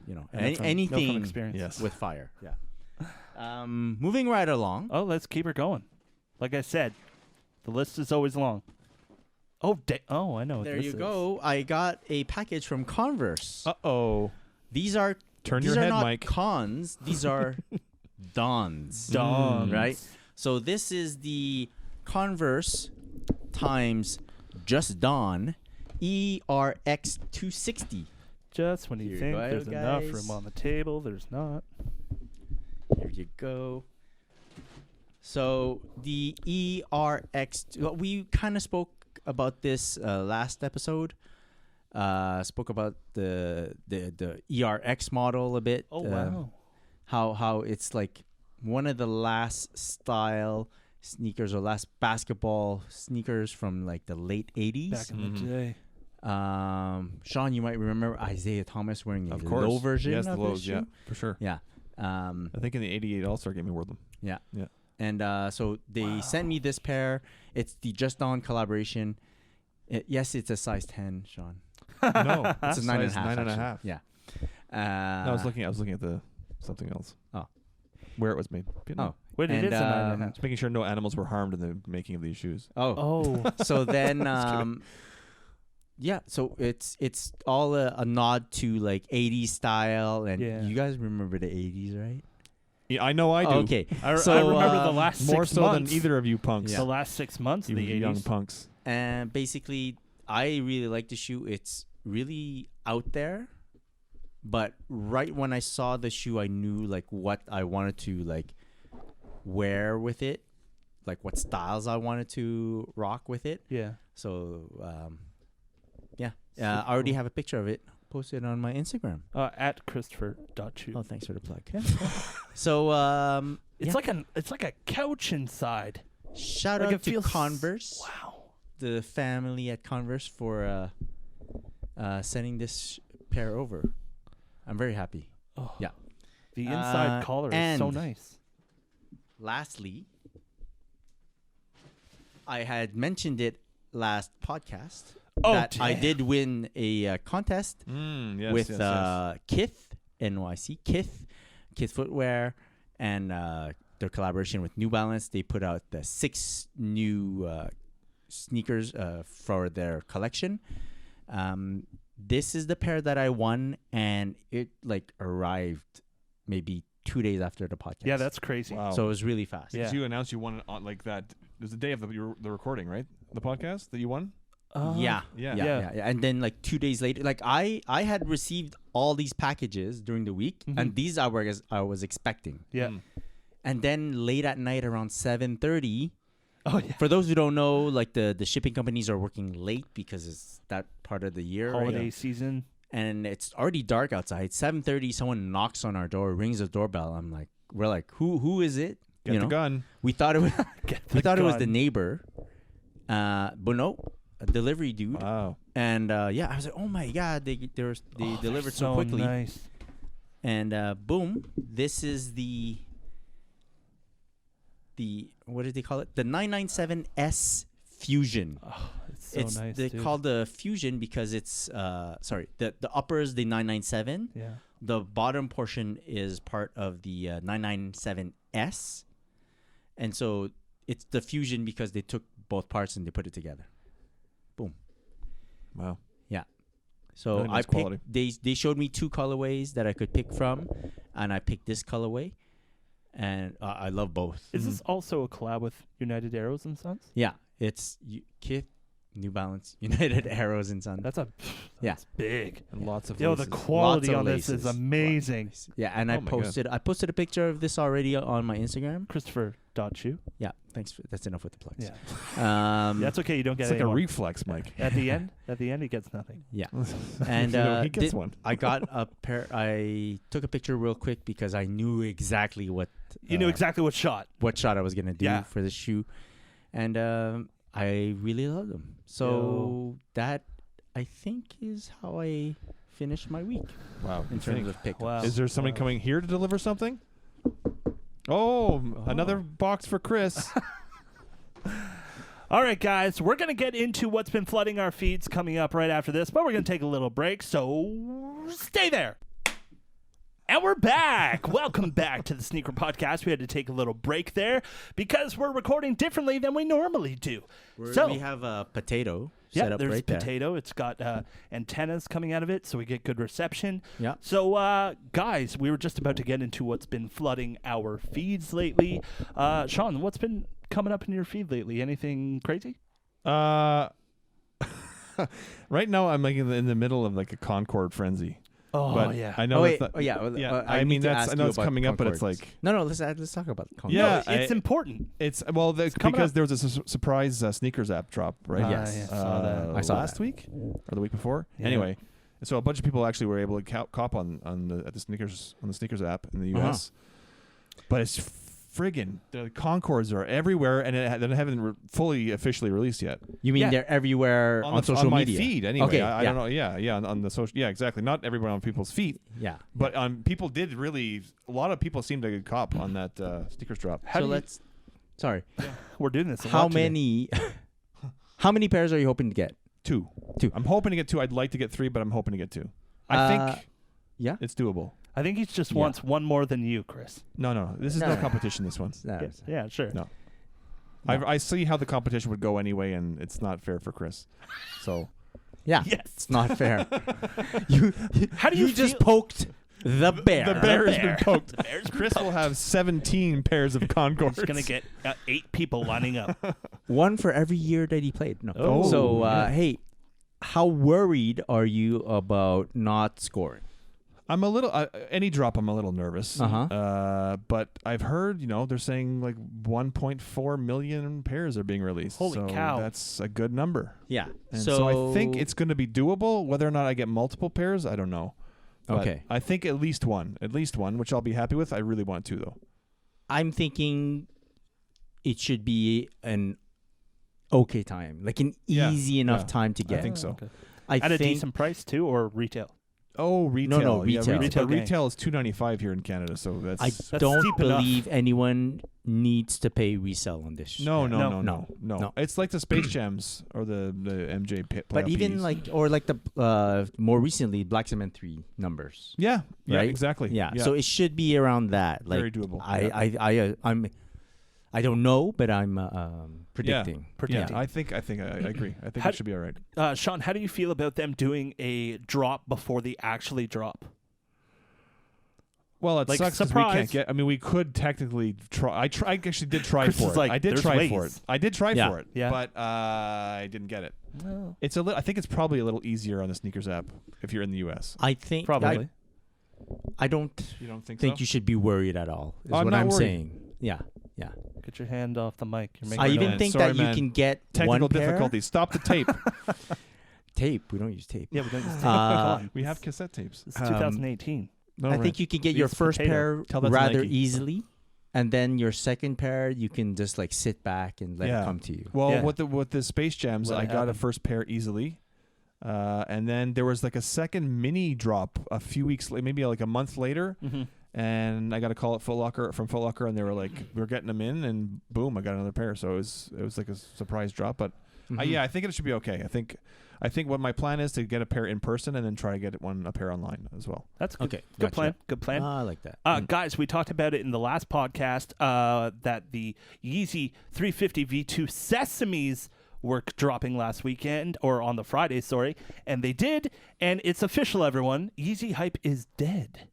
you know, I know from anything experience. Yes. with fire. Yeah. Moving right along. Oh, let's keep her going. Like I said, the list is always long. Oh, I know what There this you is. go. I got a package from Converse. Uh-oh. These are Turn these your are head, not Mike. cons. These are dons. Dons. Right? So this is the Converse times Just Don ERX 260. Just when you Here think you go, there's enough guys. room on the table, there's not. Here you go. So the ERX, we kind of spoke about this last episode. Spoke about the ERX model a bit. Oh, wow. How it's like one of the last style sneakers or last basketball sneakers from like the late 80s. Back in the day. Sean, you might remember Isaiah Thomas wearing a Of course. low version Yes, of the this lows, shoe. yeah, for sure. Yeah. I think in the 88 All-Star game we wore them. Yeah. Yeah. And so they sent me this pair. It's the Just On collaboration. Yes, it's a size 10, Sean. No, It's a 9.5. 9.5. actually. Yeah. No, I was looking at the something else. Oh. Where it was made. Oh. Wait, it And, is a 9.5. Just making sure no animals were harmed in the making of these shoes. Oh. Oh. So then, yeah. So it's all a nod to like 80s style, and Yeah. you guys remember the 80s, right? Yeah, I know I do. Okay. I So, remember the last More 6 so months. than either of you punks. The last 6 months You of the 80s. young punks. And basically, I really like the shoe. It's really out there. But right when I saw the shoe, I knew like what I wanted to like wear with it, like what styles I wanted to rock with it. Yeah. So, yeah. I already have a picture of it posted on my Instagram. At Christopher.chu. Oh, thanks for the plug. So, It's like a couch inside. shout like out it to feels- Converse, Wow. the family at Converse, for sending this pair over. I'm very happy. Oh. Yeah. The inside collar is so and- nice. Lastly, I had mentioned it last podcast Oh, that I damn. did win a contest Yes, with yes. Kith NYC, Kith Footwear, and their collaboration with New Balance. They put out the 6 new sneakers for their collection. This is the pair that I won, and it like arrived maybe 2 days after the podcast. Yeah, that's crazy. Wow. so it was really fast. Yeah. Did you announced you won it on like that? It was the day of the recording, right? The podcast that you won? Yeah. Yeah. And then like 2 days later, like I had received all these packages during the week, and these I was expecting. Yeah. Mm. And then late at night around 7:30, Oh yeah. For those who don't know, like the shipping companies are working late because it's that part of the year. Holiday season. And it's already dark outside. 7:30, someone knocks on our door, rings the doorbell. We're like, who is it? Get the gun. We thought it was it was the gun. neighbor. But no, a delivery dude. Wow. And I was like, oh my god, they delivered so quickly. Nice. And boom, this is the what did they call it? The 997S Fusion. Oh, it's so nice. They dude. call the Fusion because it's the upper is the 997. Yeah. The bottom portion is part of the 997S, and so it's the Fusion because they took both parts and they put it together. Boom. Wow. Yeah. So Really nice I quality. picked. They showed me 2 colorways that I could pick from, and I picked this colorway, and I love both. Is this also a collab with United Arrows and Sons? Yeah, it's Kith, New Balance, United Arrows and Sons. That's big. And lots of Yo, the laces. quality Lots of on this is laces. amazing. Yeah, and Oh my God. I posted a picture of this already on my Instagram. Christopher.chu. Yeah, thanks. That's enough with the plugs. Yeah. Um, That's okay. You don't get It's like any a more. reflex, Mike. At the end, he gets nothing. yeah. And He gets one. I got a pair. I took a picture real quick because I knew exactly what You knew exactly what shot. shot I was gonna do Yeah. for the shoe, and I really love them. So that I think is how I finished my week Wow. in terms of pickups. Wow. Is there somebody Wow. coming here to deliver something? Oh, another box for Chris. All right, guys, we're going to get into what's been flooding our feeds coming up right after this, but we're going to take a little break, so stay there. And we're back. Welcome back to the Sneaker Podcast. We had to take a little break there because we're recording differently than we normally do. We have a potato set up there's right there. potato. It's got antennas coming out of it, so we get good reception. Yeah. So, guys, we were just about to get into what's been flooding our feeds lately. Sean, what's been coming up in your feed lately? Anything crazy? Right now, I'm like in the middle of like a Concord frenzy. Oh, But yeah. I know that's not, I mean, need to that's ask I know you it's about coming up, but it's Concords. like No, let's talk about Concord. Yeah. No, it's important. it's coming because up. there was a surprise sneakers app drop, right? Yes. Yeah, saw that. I saw last that. week or the week before. Yeah. Anyway, so a bunch of people actually were able to cop on the sneakers app in the U.S. But it's friggin' the Concords are everywhere, and they haven't fully officially released yet. You mean Yeah. they're everywhere on social on my media? feed anyway. Okay, I don't know. Yeah, on the social. Yeah, exactly. Not everyone on people's feet, Yeah. but people did really. A lot of people seemed to cop on that sneakers drop. How So do you- let's. Sorry. We're doing this a How lot today. many? How many pairs are you hoping to get? Two. Two. I'm hoping to get 2. I'd like to get 3, but I'm hoping to get 2. I think Yeah. it's doable. I think he just Yeah. wants one more than you, Chris. No. This is no No. competition. This one. Yeah, sure. No. No. I see how the competition would go anyway, and it's not fair for Chris. So Yeah. Yes. It's not fair. you How do you just feel- poked the bear. the bear has bear. been poked. The bear's Chris will have 17 pairs of Concords. He's going to get 8 people lining up. One for every year that he played. No. Oh, So yeah. hey, how worried are you about not scoring? I'm a little any drop. I'm a little nervous. Uh-huh. But I've heard they're saying like 1.4 million pairs are being released. Holy so cow. That's a good number. Yeah. And so I think it's going to be doable. Whether or not I get multiple pairs, I don't know. But Okay. I think at least one, which I'll be happy with. I really want 2 though. I'm thinking it should be an okay time, like an Yeah, easy enough yeah. time to get. I think so. Okay. I At a think decent price, too, or retail? Oh, retail. No, Yeah, retail. Retail gang. retail is $295 here in Canada, so that's I That's don't steep enough. believe anyone needs to pay resell on this. no. No. It's like the Space Jams or the MJ pit. But playoff even Ps. like the more recently Black Cement 3 numbers. yeah, right? exactly. Yeah. So it should be around that. Like Very doable. I don't know, but I'm predicting. Predicting. I think I agree. I think How- it should be all right. Sean, how do you feel about them doing a drop before they actually drop? Well, it Like, sucks 'cause we surprise. can't get. I mean, we could technically try. I actually did try Chris for is it. like, I did "There's try for ways." it. I did try Yeah. for it. Yeah. But I didn't get it. Well, It's a. I think it's probably a little easier on the sneakers app if you're in the U.S. I think probably. I don't You don't think think so? you should be worried at all. Is I'm what not I'm worried. saying. Yeah. Get your hand off the mic. You're making I even man. think Sorry, that you man. can get Technical one pair. difficulties. Stop the tape. Tape. We don't use tape. Yeah, we don't just We have cassette tapes. It's 2018. No, I think you can get We your use first potato. pair Tell that to rather Nike. easily, and then your second pair you can just like sit back and let it come to you. Well, Yeah. with the Space Jams, Let I it got a happen. first pair easily, and then there was like a second mini drop a few weeks, maybe like a month later, Mm-hmm. and I got a call at Foot Locker from Foot Locker, and they were like, "We're getting them in," and boom, I got another pair. So it was like a surprise drop, but yeah, I think it should be okay. I think what my plan is to get a pair in person and then try to get a pair online as well. That's good. Okay, Good gotcha. plan. Good plan. I like that. Guys, we talked about it in the last podcast that the Yeezy 350 V2 Sesames were dropping last weekend, or on the Friday, sorry, and they did, and it's official, everyone. Yeezy hype is dead.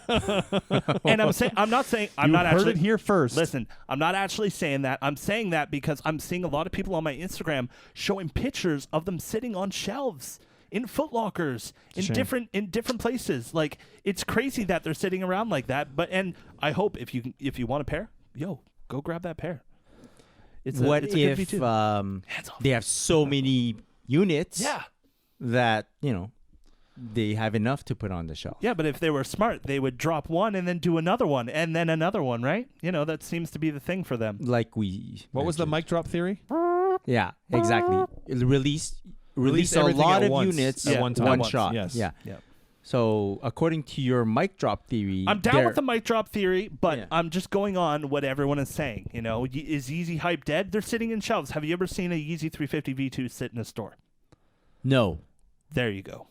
And I'm not heard actually it here first. Listen, I'm not actually saying that. I'm saying that because I'm seeing a lot of people on my Instagram showing pictures of them sitting on shelves in Foot Lockers in Shame. different places. Like, it's crazy that they're sitting around like that. And I hope if you want a pair, go grab that pair. It's What a good if V2. Hands off. they have so many units Yeah. that they have enough to put on the shelf? Yeah, but if they were smart, they would drop one and then do another one and then another one, right? That seems to be the thing for them. Like we. What was the mentioned. mic drop theory? Yeah, exactly. Release a everything lot at of once, units at Yeah. one time. one Once, shot. yes. Yeah. Yeah. So according to your mic drop theory, I'm down with the mic drop theory, but Yeah. I'm just going on what everyone is saying. Is Yeezy hype dead? They're sitting in shelves. Have you ever seen a Yeezy 350 V2 sit in a store? No. There you go.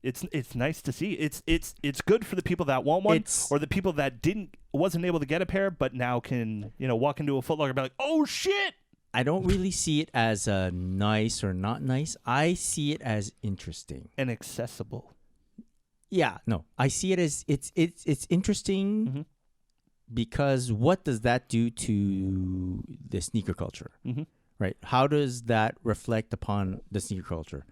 It's nice to see. It's good for the people that want one, or the people that wasn't able to get a pair, but now can walk into a Foot Locker and be like, oh shit. I don't really see it as nice or not nice. I see it as interesting. And accessible. Yeah, no. I see it as it's interesting Mm-hmm. because what does that do to the sneaker culture? Mm-hmm. Right? How does that reflect upon the sneaker culture?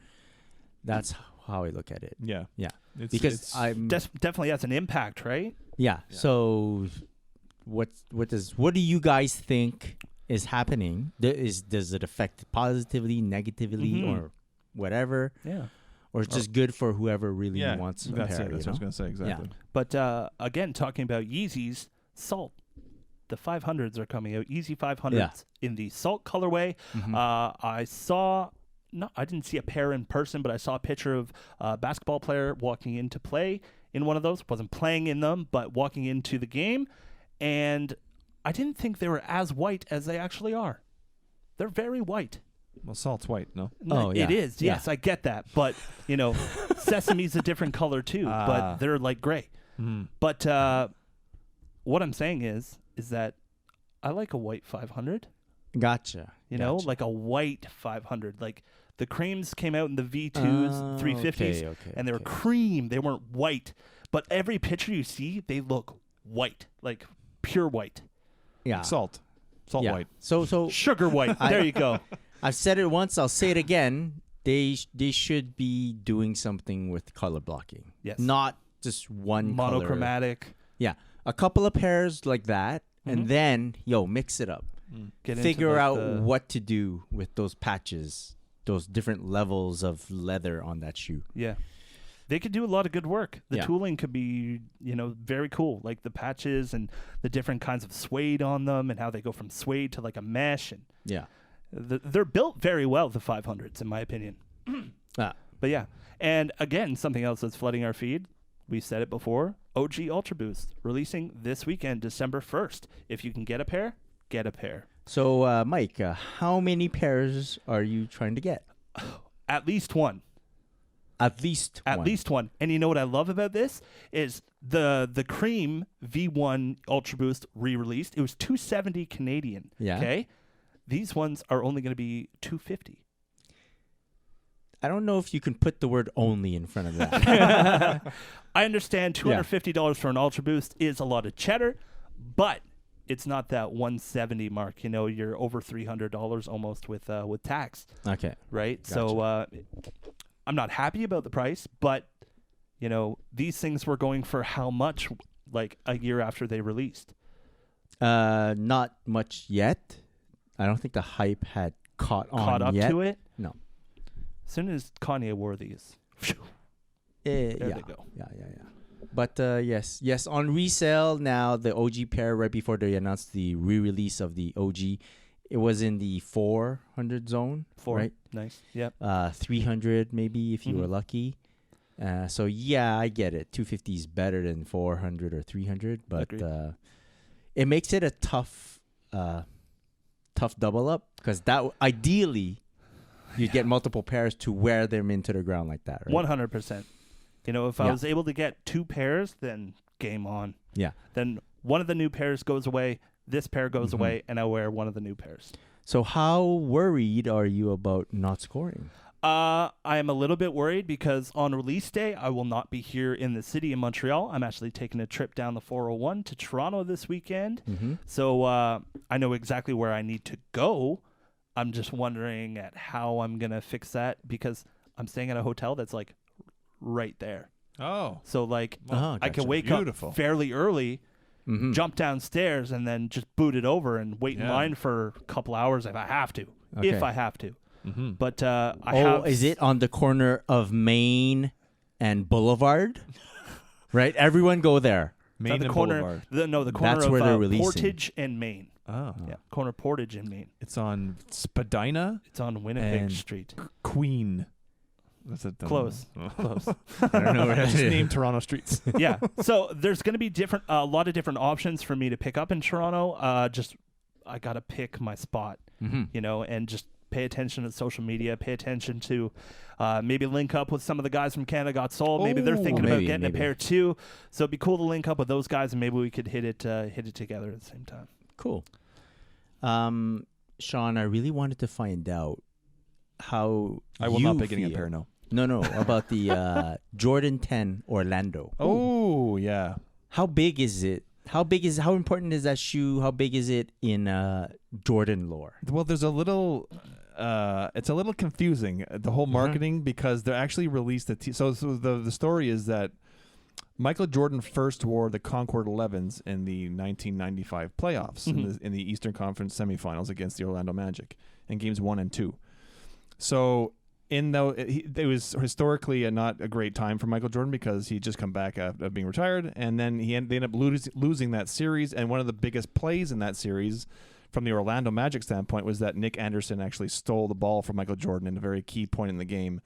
That's how I look at it. Yeah. Yeah. Because I'm Definitely has an impact, right? yeah. So what do you guys think is happening? Does it affect positively, negatively, Mhm. or whatever? Yeah. Or it's just good for whoever really yeah, wants a that's pair, it. That's what I was going to say. Exactly. But again, talking about Yeezys, Salt. The 500s are coming out. Yeezy 500s in the Salt colorway. Mhm. I didn't see a pair in person, but I saw a picture of a basketball player walking into play in one of those. Wasn't playing in them, but walking into the game. And I didn't think they were as white as they actually are. They're very white. Well, Salt's white, no? Oh, yeah. It is. Yeah. Yes, I get that. But, Sesame's a different color too, but they're like gray. Mm. But what I'm saying is that I like a white 500. Gotcha. Gotcha. Like a white 500. Like the creams came out in the V2s, 350s, okay, and they were okay. cream. They weren't white. But every picture you see, they look white, like pure white, Yeah. Salt yeah. white. So sugar white. There you go. I've said it once. I'll say it again. They should be doing something with color blocking. Yes. Not just one color. Monochromatic. Yeah. A couple of pairs like that, Mhm. and then mix it up. Get into, Figure like, out the- what to do with those patches, those different levels of leather on that shoe. Yeah. They could do a lot of good work. The Yeah. tooling could be, very cool. Like the patches and the different kinds of suede on them and how they go from suede to like a mesh. And Yeah. they're built very well, the 500s, in my opinion. Ah. But yeah. And again, something else that's flooding our feed. We said it before. OG Ultra Boost releasing this weekend, December 1st. If you can get a pair, get a pair. So, Mike, how many pairs are you trying to get? At least one. At least one. And you know what I love about this is the cream V1 Ultra Boost re-released. It was $270 Canadian. Yeah. Okay. These ones are only going to be $250. I don't know if you can put the word "only" in front of that. I understand $250 for an Ultra Boost is a lot of cheddar, but it's not that $170 mark. You're over $300 almost with tax, Okay. right? Gotcha. So I'm not happy about the price, but these things were going for how much? Like a year after they released. Not much yet. I don't think the hype had caught up yet. to it? No. As soon as Kanye wore these, there yeah. they go. Yeah. But yes. On resale now, the OG pair, right before they announced the re-release of the OG, it was in the 400 zone. Right? Nice. Yep. 300 maybe if you were lucky. So yeah, I get it. 250 is better than 400 or 300, but it makes it a tough double up because that ideally you'd get multiple pairs to wear them into the ground like that. Right? 100%. If I was able to get 2 pairs, then game on. Yeah. Then one of the new pairs goes away, this pair goes away, and I wear one of the new pairs. So how worried are you about not scoring? I am a little bit worried because on release day, I will not be here in the city in Montreal. I'm actually taking a trip down the 401 to Toronto this weekend. So I know exactly where I need to go. I'm just wondering at how I'm going to fix that because I'm staying at a hotel that's like right there. Oh. So like Gotcha. I can wake up fairly early, jump downstairs, and then just boot it over and wait in line for a couple hours if I have to. Okay. If I have to. But is it on the corner of Main and Boulevard? Right? Everyone go there. Main the and corner, Boulevard. The corner That's of where they're releasing. Portage and Main. Oh. Yeah, corner Portage and Main. It's on Spadina. It's on Winnipeg And Street. Queen. That's it. Close. Close. I don't know where that Just is. name Toronto streets. Yeah. So there's going to be a lot of different options for me to pick up in Toronto. I got to pick my spot, and just pay attention to social media, pay attention to maybe link up with some of the guys from Canada Got Sold. Maybe they're thinking about getting a pair too. So it'd be cool to link up with those guys and maybe we could hit it together at the same time. Cool. Sean, I really wanted to find out how I will you not be getting a feel. pair, no. No, about the Jordan 10 Orlando. Oh, yeah. How big is it? How important is that shoe? How big is it in Jordan lore? Well, there's a little... it's a little confusing, the whole marketing, because they actually released so the story is that Michael Jordan first wore the Concord 11s in the 1995 playoffs in the Eastern Conference semifinals against the Orlando Magic in games 1 and 2. So it was historically not a great time for Michael Jordan because he'd just come back after being retired, and then they ended up losing that series. And one of the biggest plays in that series from the Orlando Magic standpoint was that Nick Anderson actually stole the ball from Michael Jordan in a very key point in the game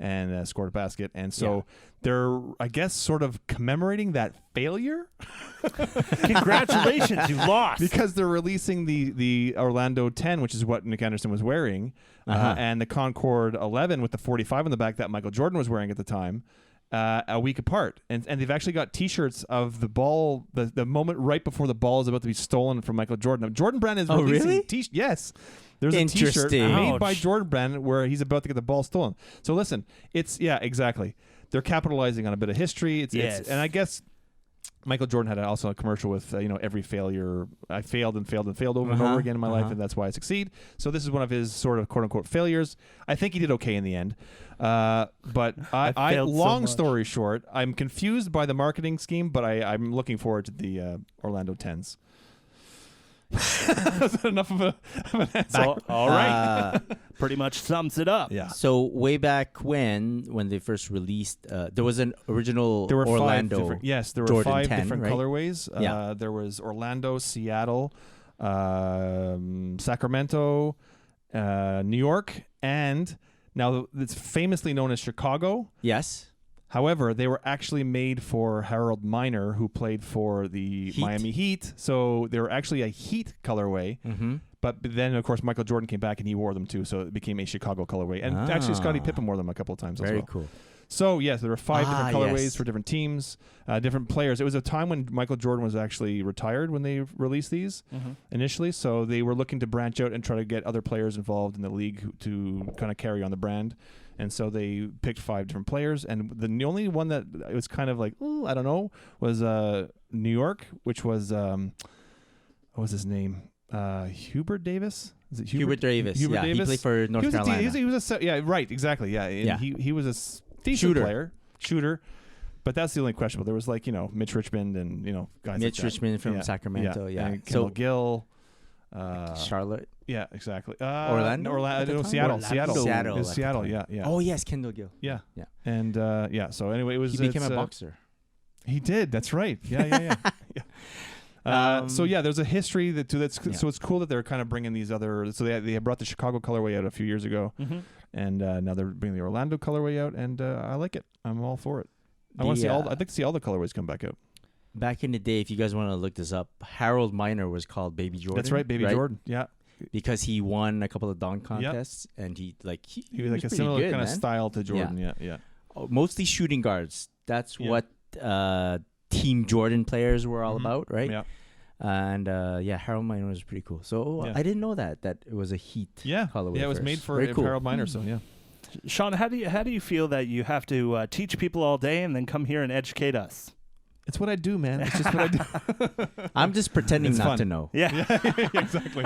and scored a basket. And so they're, I guess, sort of commemorating that failure. Congratulations, you lost. Because they're releasing the Orlando 10, which is what Nick Anderson was wearing, and the Concord 11 with the 45 on the back that Michael Jordan was wearing at the time. A week apart, and they've actually got T-shirts of the ball, the moment right before the ball is about to be stolen from Michael Jordan. Now, Jordan Brand is releasing really? Yes, there's a T-shirt Interesting. made by Jordan Brand where he's about to get the ball stolen. So listen, exactly. They're capitalizing on a bit of history. It's and I guess Michael Jordan had also a commercial with every failure. I failed and failed and failed over and over again in my life, and that's why I succeed. So this is one of his sort of quote unquote failures. I think he did okay in the end. But I long story short, I'm confused by the marketing scheme, but I'm looking forward to the Orlando 10s. That's enough of an answer. All right. Pretty much sums it up. Yeah. So way back when they first released, there was an original There were Orlando. there were Jordan 5 10, different right? colorways. There was Orlando, Seattle, Sacramento, New York, and now it's famously known as Chicago. Yes. However, they were actually made for Harold Miner, who played for the Miami Heat. So they were actually a Heat colorway. But then, of course, Michael Jordan came back and he wore them too. So it became a Chicago colorway. And actually, Scottie Pippen wore them a couple of times as well. Very cool. So, yes, there were 5 different colorways yes. for different teams, different players. It was a time when Michael Jordan was actually retired when they released these initially. So they were looking to branch out and try to get other players involved in the league to kind of carry on the brand. And so they picked 5 different players. And the only one that was kind of like, I don't know, was New York, which was, what was his name? Hubert Davis? Is it Hubert Davis. Hubert Davis? He played for North Carolina. He was a right, exactly, yeah. And he was a decent shooter. But that's the only questionable. There was like Mitch Richmond and guys. Mitch like Richmond from Yeah. Sacramento. Yeah. And Kendall Gill. Charlotte. Yeah, exactly. Orlando? At the No, time? Seattle. Orlando. Seattle. Seattle It was at the Seattle. time. Yeah. Oh yes, Kendall Gill. Yeah. Yeah. And so anyway, it was. He became it's, a boxer. He did. That's right. Yeah. So yeah, there's a history that's Yeah. so it's cool that they're kind of bringing these other. So they brought the Chicago colorway out a few years ago, and now they're bringing the Orlando colorway out, and I like it. I'm all for it. I want to see I'd like to see all the colorways come back out. Back in the day, if you guys want to look this up, Harold Miner was called Baby Jordan. That's right, Baby Jordan. Yeah, because he won a couple of dunk contests, and he he was like was a pretty similar good, kind of man. style to Jordan. Yeah. Oh, mostly shooting guards. That's Yeah. what Team Jordan players were all Mhm. about, right? Yeah. And Harold Miner was pretty cool. So Yeah. I didn't know that it was a Heat Yeah. colorway. Yeah, it was first. made for Very cool. Harold Miner. So yeah. Sean, how do you feel that you have to teach people all day and then come here and educate us? It's what I do, man. It's just what I do. I'm just pretending It's not fun. to know. Yeah. Exactly.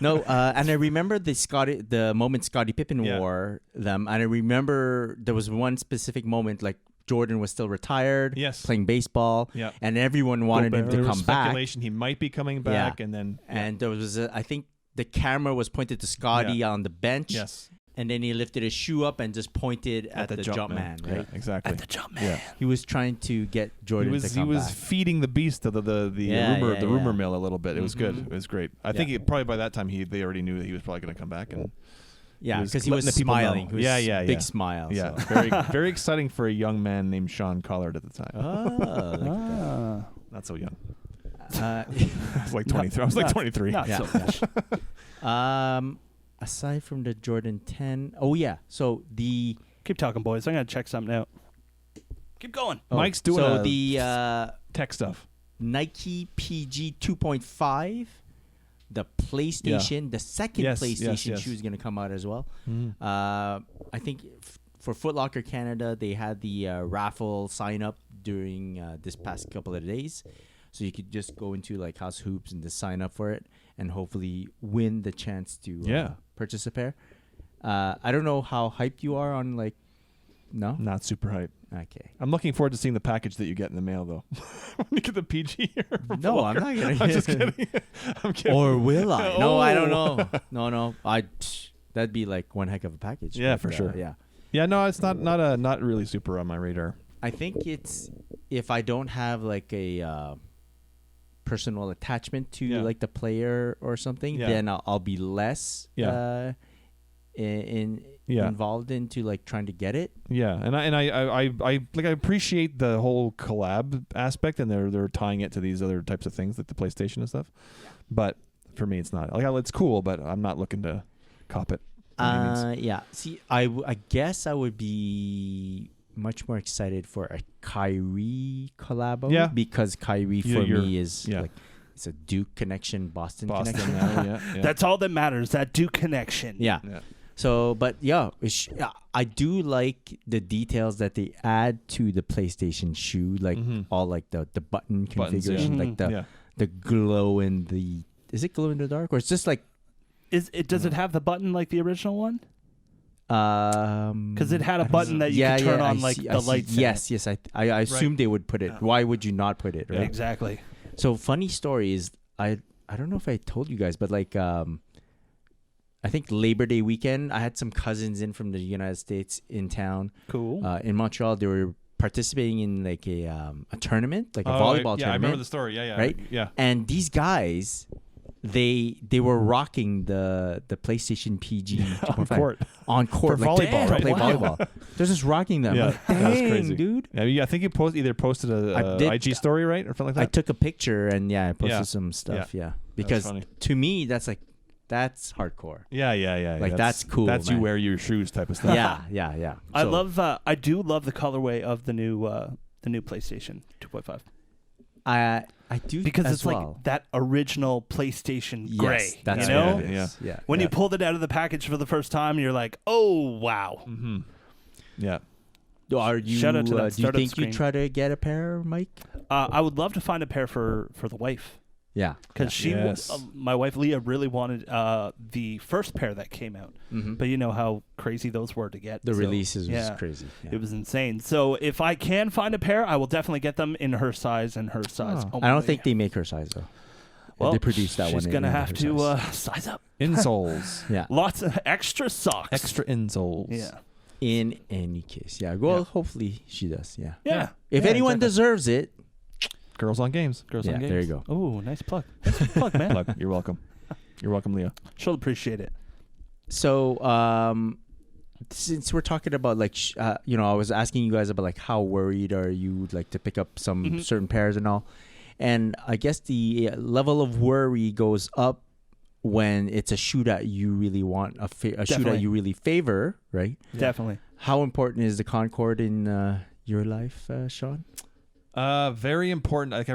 No, and I remember the moment Scottie Pippen Yeah. wore them, and I remember there was one specific moment like Jordan was still retired, Yes. playing baseball, Yeah. and everyone wanted him to There was come back. speculation he might be coming back, and then And there was, I think, the camera was pointed to Scotty on the bench, yes, and then he lifted his shoe up and just pointed at the jump man, right? Yeah, exactly. At the jump man. Yeah. He was trying to get Jordan to He come was back. feeding the beast to the Yeah, rumor yeah, the rumor yeah. mill a little bit. It was good. Mhm. It was great. I think probably by that time they already knew that he was probably going to come back, and Yeah, was because he letting was the people know. smiling. He was Yeah. big smile. yeah, So. very very exciting for a young man named Sean Collard at the time. Oh, look at Not so young. that. I was like 23. I was like 23. Not Yeah. so much. Aside from the Jordan 10, oh yeah, so the Keep talking, boys. I'm gonna check something out. Keep going. Mike's doing so a- the Tech stuff. Nike PG 2.5, the PlayStation, the second Yes, PlayStation yes. shoe is going to come out as well. I think for Foot Locker Canada, they had the raffle sign up during this past couple of days. So you could just go into like House Hoops and just sign up for it and hopefully win the chance to purchase a pair. I don't know how hyped you are on no? Not super hype. Okay. I'm looking forward to seeing the package that you get in the mail, though. When you get the PG here. from No, Foot I'm Locker. not going to. I'm just kidding. I'm kidding. Or will I? No, I don't Oh. know. No. That'd be like one heck of a package. Yeah, but, for sure. Yeah. Yeah, no, it's not really super on my radar. I think it's if I don't have like a personal attachment to Yeah. like the player or something, Yeah. then I'll be less involved into like trying to get it. Yeah, and I appreciate the whole collab aspect, and they're tying it to these other types of things like the PlayStation and stuff. But for me, it's not it's cool, but I'm not looking to cop it. by any means. Yeah. See, I guess I would be much more excited for a Kyrie collabo. Yeah. Because Kyrie for me is like it's a Duke connection, Boston connection. now, yeah. That's all that matters. That Duke connection. Yeah. So, but yeah, I do like the details that they add to the PlayStation shoe, like all like the button Buttons, yeah. configuration, like the glow in the. Is it glow in the dark or it's just like? Does it have the button like the original one? Because it had a I don't button know. that you could turn on I the see. lights. in Yes, yes. I assumed they would put it. Why would you not put it? it. Right. Exactly. So funny story is I don't know if I told you guys, but like I think Labor Day weekend, I had some cousins in from the United States in town. Cool. In Montreal, they were participating in like a tournament, like a volleyball tournament. Yeah, I remember the story. Yeah. Right? Yeah. And these guys, they were rocking the PlayStation PG On court. on court For like, volleyball, to right? play Wow. volleyball. They're just rocking them. Yeah, Like, that was dang, crazy. dude. Yeah, I think you posted I a did- IG story, right, or something like I that. took a picture and I posted Yeah. some stuff. Yeah, was because funny. to me that's hardcore. Yeah. Like, that's cool, That's you man. wear your shoes type of stuff. Yeah. I So, I do love the colorway of the new PlayStation 2.5 I do because as it's well. like that original PlayStation gray. Yes, that's you what know, it is. Yeah. when you pulled it out of the package for the first time, you're like, oh wow. Mm-hmm. Yeah. Are you? Shout out to that do you startup think screen. you try to get a pair, Mike? I would love to find a pair for the wife. Yeah. Because Yes. my wife Leah really wanted the first pair that came out, but you know how crazy those were to get. The so, releases was yeah, crazy. Yeah. It was insane. So if I can find a pair, I will definitely get them in her size and her size. Oh. only. I don't think they make her size though. Well, they produced that one. she's gonna in have her to size. size up. Insoles. Yeah. Lots of extra socks. Extra insoles. Yeah. In any case, yeah. Well, Yeah. hopefully she does. Yeah. Yeah. If Yeah, anyone exactly. deserves it, Girls on games. Girls Yeah, on games. there you go. Oh, nice plug. Nice plug, man. Look, you're welcome. You're welcome, Leah. She'll appreciate it. so since we're talking about like I was asking you guys about like how worried are you like to pick up some certain pairs and all, and I guess the level of worry goes up when it's a shoe that you really want, a shoe Definitely. that you really favor, right? Definitely. How important is the Concord in your life, Sean? Very important. Like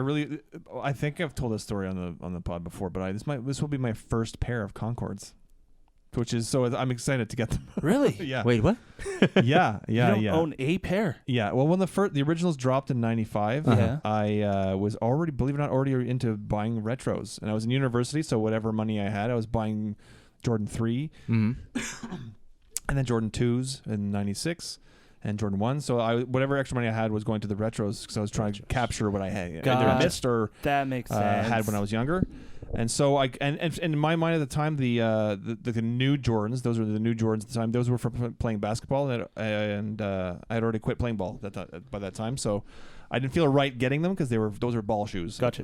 I think I've told this story on the pod before, but this will be my first pair of Concords, which is so I'm excited to get them. Really? Yeah. Wait, what? Yeah. You don't own a pair. Yeah. Well, when the originals dropped in '95, Uh-huh. I was already, believe it or not, already into buying retros, and I was in university, so whatever money I had, I was buying Jordan 3, Mm-hmm. and then Jordan 2s in '96. And Jordan 1, so whatever extra money I had was going to the retros because I was trying to capture what I had either Gotcha. missed or That makes sense. had when I was younger. And so and in my mind at the time, the new Jordans, those were the new Jordans at the time. Those were for playing basketball, and I had already quit playing ball by that time. So I didn't feel right getting them because those were ball shoes. Gotcha.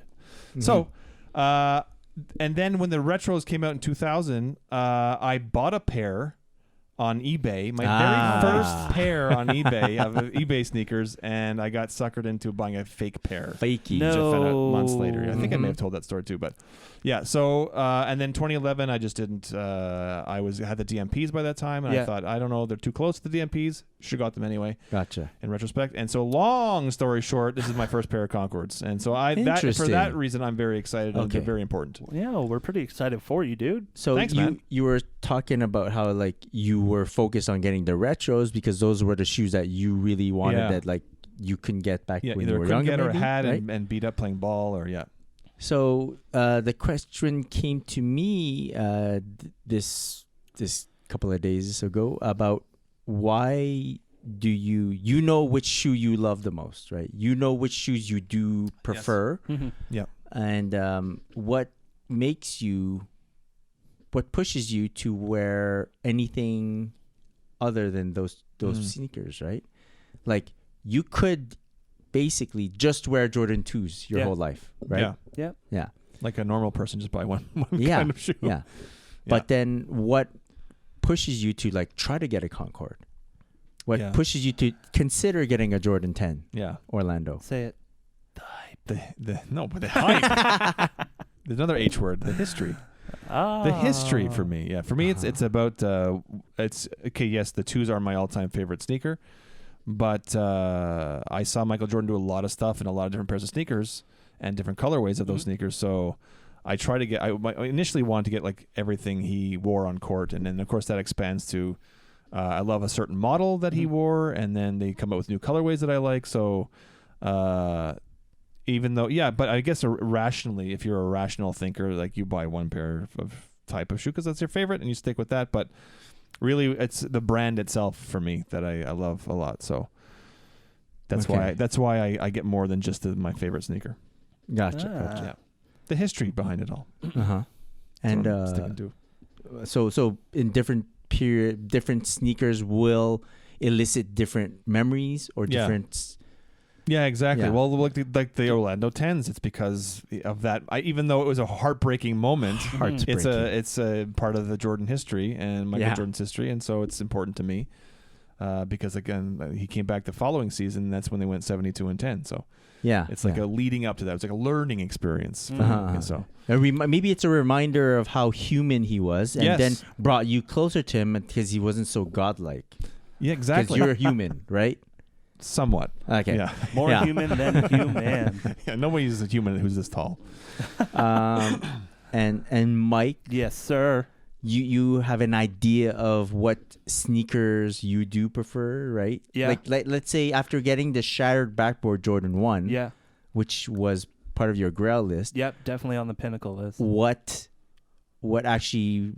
Mm-hmm. So, and then when the retros came out in 2000, I bought a pair on eBay, my very first pair on eBay of eBay sneakers, and I got suckered into buying a fake pair. Fakey. No. Which I found out months later. I think I Mhm. may have told that story too, but yeah. So and then 2011, I just didn't. I had the DMPs by that time, and Yeah. I thought, I don't know, they're too close to the DMPs. Should have got them anyway. Gotcha. In retrospect, and so long story short, this is my first pair of Concords, and so for Interesting. that reason, I'm very excited. And Okay. they're very important. Yeah, we're pretty excited for you, dude. So Thanks, man. you were talking about how like you were focused on getting the retros because those were the shoes that you really wanted Yeah. that like you couldn't get back Yeah, when either you were couldn't younger. get or maybe, had right? and beat up playing ball or yeah. So the question came to me this couple of days ago about why do you know which shoe you love the most, right? You know which shoes you do prefer, Yeah. and what pushes you to wear anything other than those sneakers, right? Like you could basically just wear Jordan 2s your Yeah. whole life, right? Yeah. Yeah. Yeah. Like a normal person, just buy one Yeah. kind of shoe. Yeah. But then what pushes you to like try to get a Concord? What Yeah. pushes you to consider getting a Jordan 10 Yeah. Orlando? Say it. But the hype. There's another H word. The history. The history for me. Yeah. For me, it's about it's okay. Yes, the 2s are my all-time favorite sneaker, but I saw Michael Jordan do a lot of stuff in a lot of different pairs of sneakers and different colorways of those sneakers. So I try to get. I initially wanted to get like everything he wore on court, and then of course that expands to. I love a certain model that he wore, and then they come out with new colorways that I like. So, even though, but I guess rationally, if you're a rational thinker, like you buy one pair of type of shoe because that's your favorite, and you stick with that. But really, it's the brand itself for me that I love a lot. So that's why I get more than just my favorite sneaker. Gotcha. Yeah, the history behind it all. Uh-huh. And That's what I'm sticking to. so in different sneakers will elicit different memories or Yeah. different. Yeah, exactly. Yeah. Well, like the Orlando 10s, it's because of that. Even though it was a heartbreaking moment, it's a part of the Jordan history and Michael Jordan's history, and so it's important to me because again, he came back the following season. And that's when they went 72 and 10. So Yeah, it's like a leading up to that. It's like a learning experience. For me. And so maybe it's a reminder of how human he was, and then brought you closer to him because he wasn't so godlike. Yeah, Because exactly. you're a human, right? Somewhat. Okay. Yeah. More human than human. Yeah. Nobody's a human who's this tall. And Mike, Yes, sir. you have an idea of what sneakers you do prefer, right? Yeah. Like let's say after getting the shattered backboard Jordan 1, Yeah. which was part of your Grail list. Yep, definitely on the pinnacle list. What actually,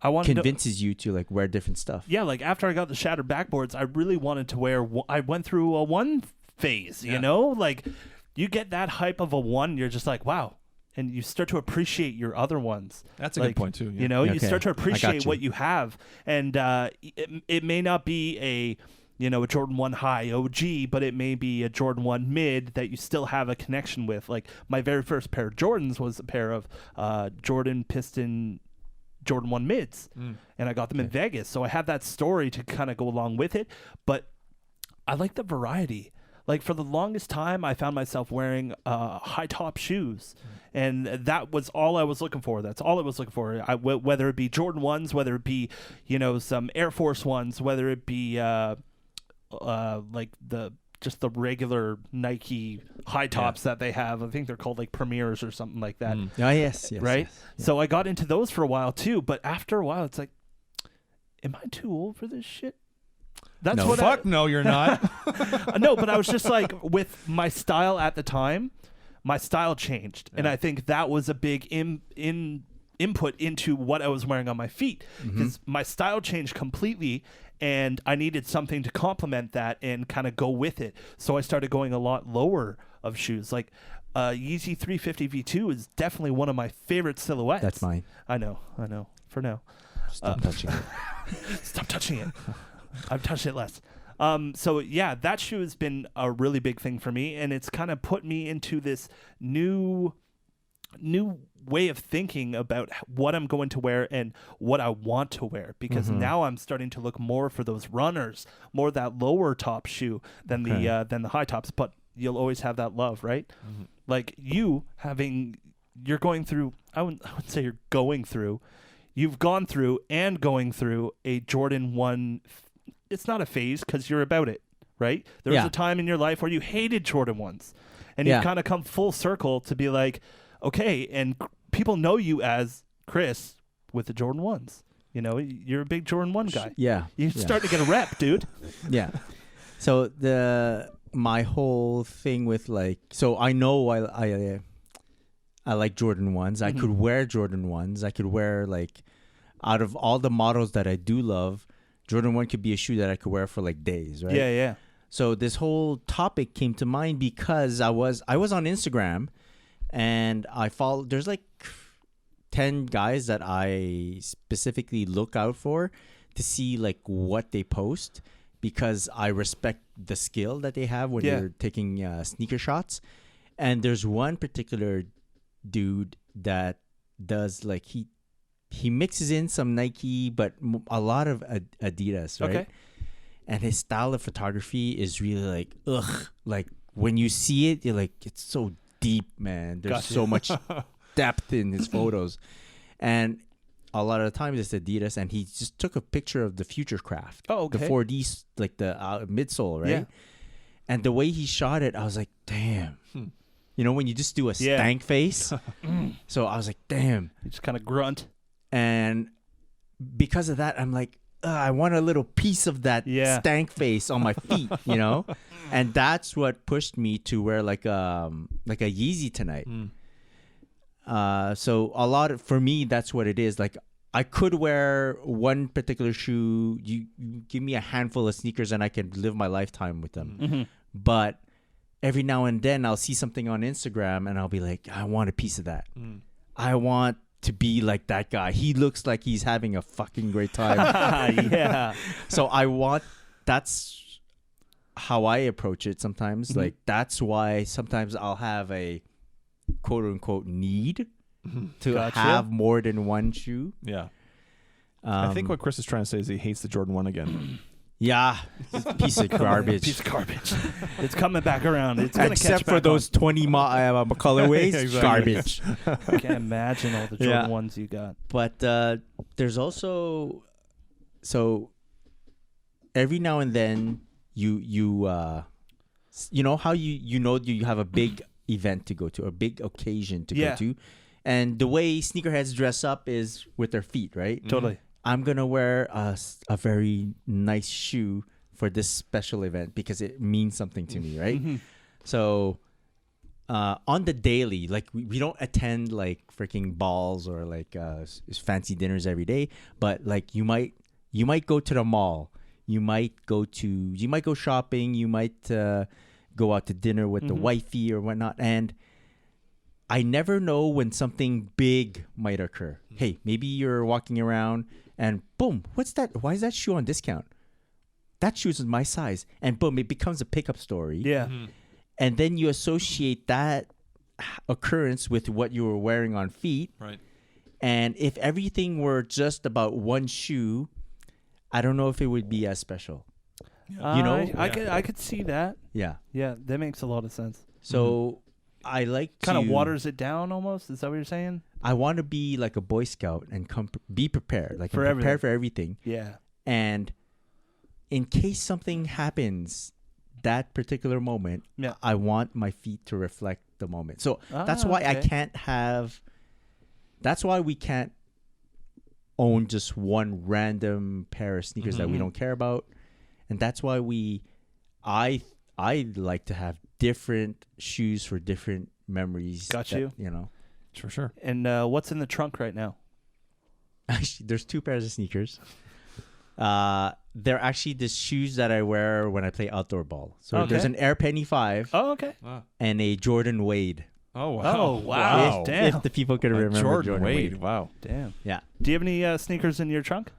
I wanted convinces you to like wear different stuff? Yeah, like after I got the shattered backboards, I really wanted to wear. I went through a one phase, like you get that hype of a one, you're just like, wow, and you start to appreciate your other ones. That's a like, good point too. You Okay. start to I appreciate got you. what you have, and it may not be a Jordan 1 high OG, but it may be a Jordan 1 mid that you still have a connection with. Like my very first pair of Jordans was a pair of Jordan Piston Jordan 1 mids, and I got them in Vegas. So I have that story to kind of go along with it, but I like the variety. Like for the longest time, I found myself wearing high top shoes, and that was all I was looking for. That's all I was looking for. Whether it be Jordan 1s, whether it be some Air Force 1s, whether it be like the regular Nike high tops that they have. I think they're called like Premiers or something like that. Oh, yes. Right? Yes. So I got into those for a while too, but after a while it's like, am I too old for this shit? That's No. what Fuck no, you're not. no, but I was just like, with my style at the time, my style changed. And I think that was a big input into what I was wearing on my feet, because my style changed completely, and I needed something to complement that and kind of go with it. So I started going a lot lower of shoes. Like Yeezy 350 V2 is definitely one of my favorite silhouettes. That's mine. I know. For now. Stop touching it. Stop touching it. I've touched it less. So yeah, that shoe has been a really big thing for me, and it's kind of put me into this new way of thinking about what I'm going to wear and what I want to wear, because now I'm starting to look more for those runners, more that lower top shoe than the high tops. But you'll always have that love, right? Like you're going through. I wouldn't say you're going through. You've gone through and going through a Jordan 1. It's not a phase because you're about it, right? There was a time in your life where you hated Jordan 1s, and you've kind of come full circle to be like, okay, and people know you as Chris with the Jordan 1s. You're a big Jordan 1 guy. Yeah. You're starting to get a rep, dude. Yeah. So my whole thing with I know I like Jordan 1s. I could wear Jordan 1s. I could wear out of all the models that I do love, Jordan 1 could be a shoe that I could wear for days, right? Yeah. So this whole topic came to mind because I was on Instagram, and I follow. There's 10 guys that I specifically look out for to see what they post, because I respect the skill that they have when they're taking sneaker shots. And there's one particular dude that does he mixes in some Nike, but a lot of Adidas, right? Okay. And his style of photography is really ugh. When you see it, you're like, it's so deep, man. There's so much depth in his photos. And a lot of the times it's Adidas, and he just took a picture of the Futurecraft. Oh, okay. The 4D, the midsole, right? Yeah. And the way he shot it, I was like, damn. When you just do a stank face. So I was like, damn. You just kind of grunt. And because of that, I'm like, I want a little piece of that stank face on my feet, And that's what pushed me to wear a Yeezy tonight. So for me, that's what it is. I could wear one particular shoe. You give me a handful of sneakers and I can live my lifetime with them. But every now and then I'll see something on Instagram and I'll be like, I want a piece of that. I want to be like that guy. He looks like he's having a fucking great time. Yeah. So that's how I approach it sometimes. That's why sometimes I'll have a quote unquote need to have more than one shoe. Yeah. I think what Chris is trying to say is he hates the Jordan 1 again. Yeah. Piece of garbage. Piece of garbage. It's coming back around. It's gonna Except catch for back those 20 colorways, Exactly. garbage. on. I can't imagine all the Jordan 1s you got. But there's also, so every now and then you know how you have a big event to go to, a big occasion to go to, and the way sneakerheads dress up is with their feet, right? Totally. I'm gonna wear a very nice shoe for this special event because it means something to me, right? So on the daily, like we don't attend like freaking balls or like fancy dinners every day, but like you might go to the mall, you might go shopping, you might go out to dinner with the wifey or whatnot, and I never know when something big might occur. Hey, maybe you're walking around and boom, what's that? Why is that shoe on discount? That shoe's my size, and boom, it becomes a pickup story. Yeah. And then you associate that occurrence with what you were wearing on feet. Right. And if everything were just about one shoe, I don't know if it would be as special. You know? I could see that. Yeah. Yeah, that makes a lot of sense. So I like Kind of to- waters it down almost. Is that what you're saying? I want to be like a Boy Scout and be prepared. Like For I'm prepared everything. for everything. Yeah. And in case something happens that particular moment, Yeah. I want my feet to reflect the moment. So that's why I okay. can't have. That's why we can't own just one random pair of sneakers that we Mhm. don't care about, and that's why I like to have different shoes for different memories. Got that, you. You know, For sure. And what's in the trunk right now? actually, there's two pairs of sneakers. They're actually the shoes that I wear when I play outdoor ball. So Okay. there's an Air Penny 5 Oh, okay. and a Jordan Wade. Oh, wow. Oh, wow. Damn. If the people could remember Jordan, Jordan Wade. Wade. Wow. Damn. Yeah. Do you have any sneakers in your trunk,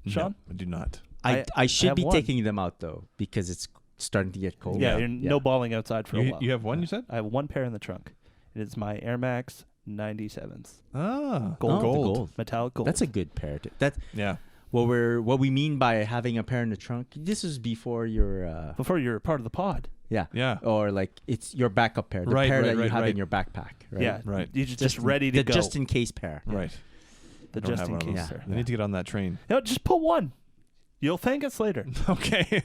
Sean? No, I do not. I should have be one. taking them out though because it's starting to get cold. Yeah, you're no balling outside for a You, while. you have one, you said? I have one pair in the trunk. It is my Air Max 97s. Ah. Gold. Oh, the Gold. gold. Metallic gold. That's a good pair. That Yeah. what we mean by having a pair in the trunk. This is before your Before you're part of the pod. Yeah. or like it's your backup pair, the Right, pair right, that you right, have right. in your backpack. Right? Yeah. Right. You're just ready to the go. just in case pair. Right. The I don't just have in one of case. those. Sir. I need to get on that train. No, just put one. You'll thank us later. Okay.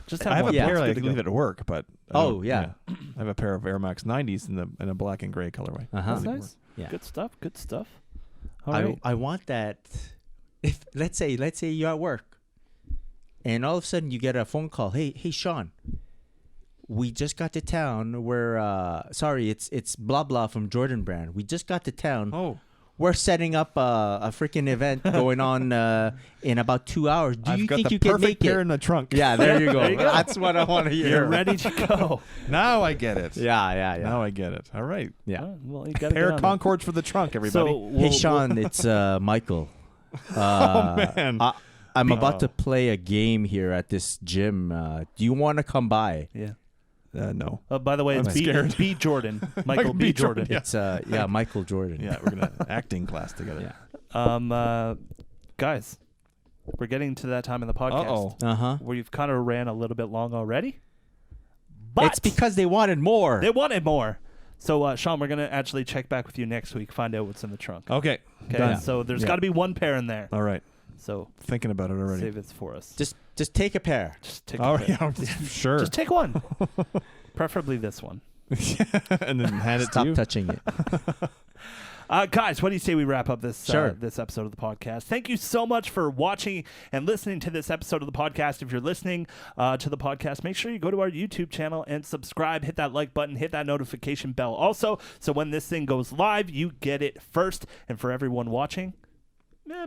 Just have I have one. a Yeah. pair It's that I good to can leave go. at work, but Oh, yeah. I have a pair of Air Max 90s in a black and gray colorway. Uh-huh. That's nice. Yeah. Good stuff. Good stuff. All right. I want that. If let's say you're at work, and all of a sudden you get a phone call. Hey Sean, we just got to town. We're sorry, it's blah blah from Jordan Brand. We just got to town. Oh. We're setting up a freaking event going on in about 2 hours. Do you I've got think the you can perfect make pair it? in the trunk. Yeah, there you go. There you go. That's what I want to hear. You're ready to go. Now I get it. Yeah. Now I get it. All right. Yeah. Oh, well, you gotta Pair get of on it. Concords for the trunk, everybody. So, Hey Sean, it's Michael. man. I'm about to play a game here at this gym. Do you want to come by? Yeah. No. By the way, I'm it's scared. B Jordan. Michael B. Jordan. Yeah. It's Michael Jordan. Yeah, we're gonna acting class together. Yeah. Guys, we're getting to that time in the podcast Uh-oh. Uh-huh. where you've kind of ran a little bit long already. But It's because they wanted more. they wanted more. So, Sean, we're gonna actually check back with you next week, find out what's in the trunk. Okay. Okay. Done. So there's Yeah. got to be one pair in there. All right. So Thinking about it already. save it for us. Just take a pair. Just take All a right. pair. Yeah, sure. Just take one. Preferably this one. And then hand it to Stop you. touching it. Guys, what do you say we wrap up this Sure. this episode of the podcast? Thank you so much for watching and listening to this episode of the podcast. If you're listening to the podcast, make sure you go to our YouTube channel and subscribe. Hit that like button. Hit that notification bell also, so when this thing goes live, you get it first. And for everyone watching,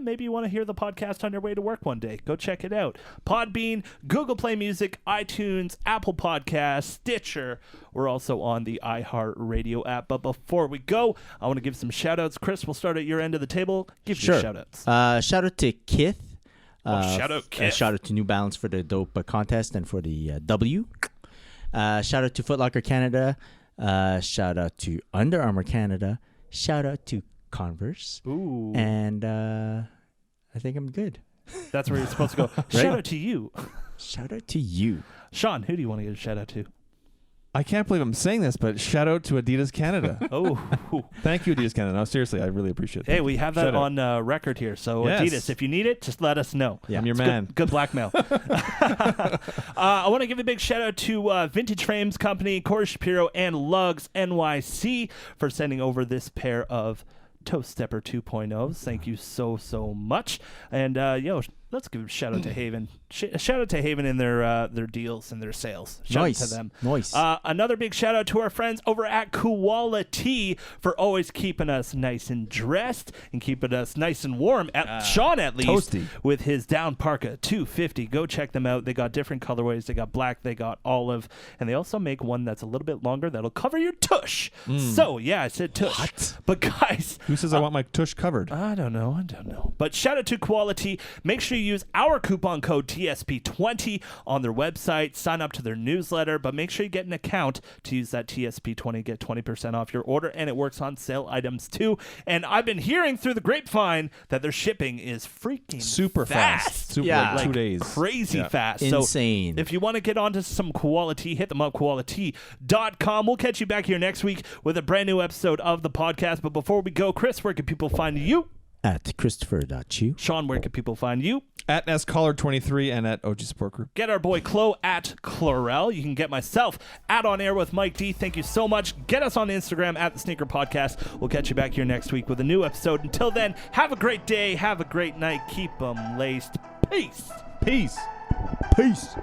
maybe you want to hear the podcast on your way to work one day. Go check it out. Podbean, Google Play Music, iTunes, Apple Podcasts, Stitcher. We're also on the iHeartRadio app. But before we go, I want to give some shout-outs. Chris, we'll start at your end of the table. Give your shout-outs. Shout out to Kith. Shout out Kith. Shout out to New Balance for the dope contest and for the W. Shout out to Foot Locker Canada. Shout out to Under Armour Canada. Shout out to Converse. Ooh. And I think I'm good. That's where you're supposed to go. Shout out to you. Shout out to you. Sean, who do you want to give a shout-out to? I can't believe I'm saying this, but shout out to Adidas Canada. Oh. Thank you, Adidas Canada. No, seriously, I really appreciate it. Hey, we have that Shout out. on record here. So, Yes. Adidas, if you need it, just let us know. Yeah. I'm your It's man. Good blackmail. I want to give a big shout out to Vintage Frames Company, Corey Shapiro, and Lugs NYC for sending over this pair of Toe Stepper 2.0s. Thank you so much. And, let's give a shout out to Haven. Shout out to Haven in their deals and their sales. Shout out to them. Nice. Another big shout out to our friends over at Quality for always keeping us nice and dressed and keeping us nice and warm. Sean, at least, toasty. with his down parka 250. Go check them out. They got different colorways. They got black. They got olive, and they also make one that's a little bit longer that'll cover your tush. So yeah, I said tush. What? But guys, Who says I want my tush covered? I don't know. But shout out to Quality. Make sure you use our coupon code TSP20 on their website. Sign up to their newsletter, but make sure you get an account to use that TSP20. Get 20% off your order, and it works on sale items too. And I've been hearing through the grapevine that their shipping is freaking Super fast. Super, Yeah. like 2 days. Crazy Yeah. fast. Insane. So if you want to get onto some Quality, hit them up, quality.com. We'll catch you back here next week with a brand new episode of the podcast. But before we go, Chris, where can people find you? At Christopher.chu. Sean, where can people find you? At NSCollar23 and at OG Support Group. Get our boy Chloe at Chlorel. You can get myself at On Air with Mike D. Thank you so much. Get us on Instagram at The Sneaker Podcast. We'll catch you back here next week with a new episode. Until then, have a great day. Have a great night. Keep them laced. Peace. Peace. Peace.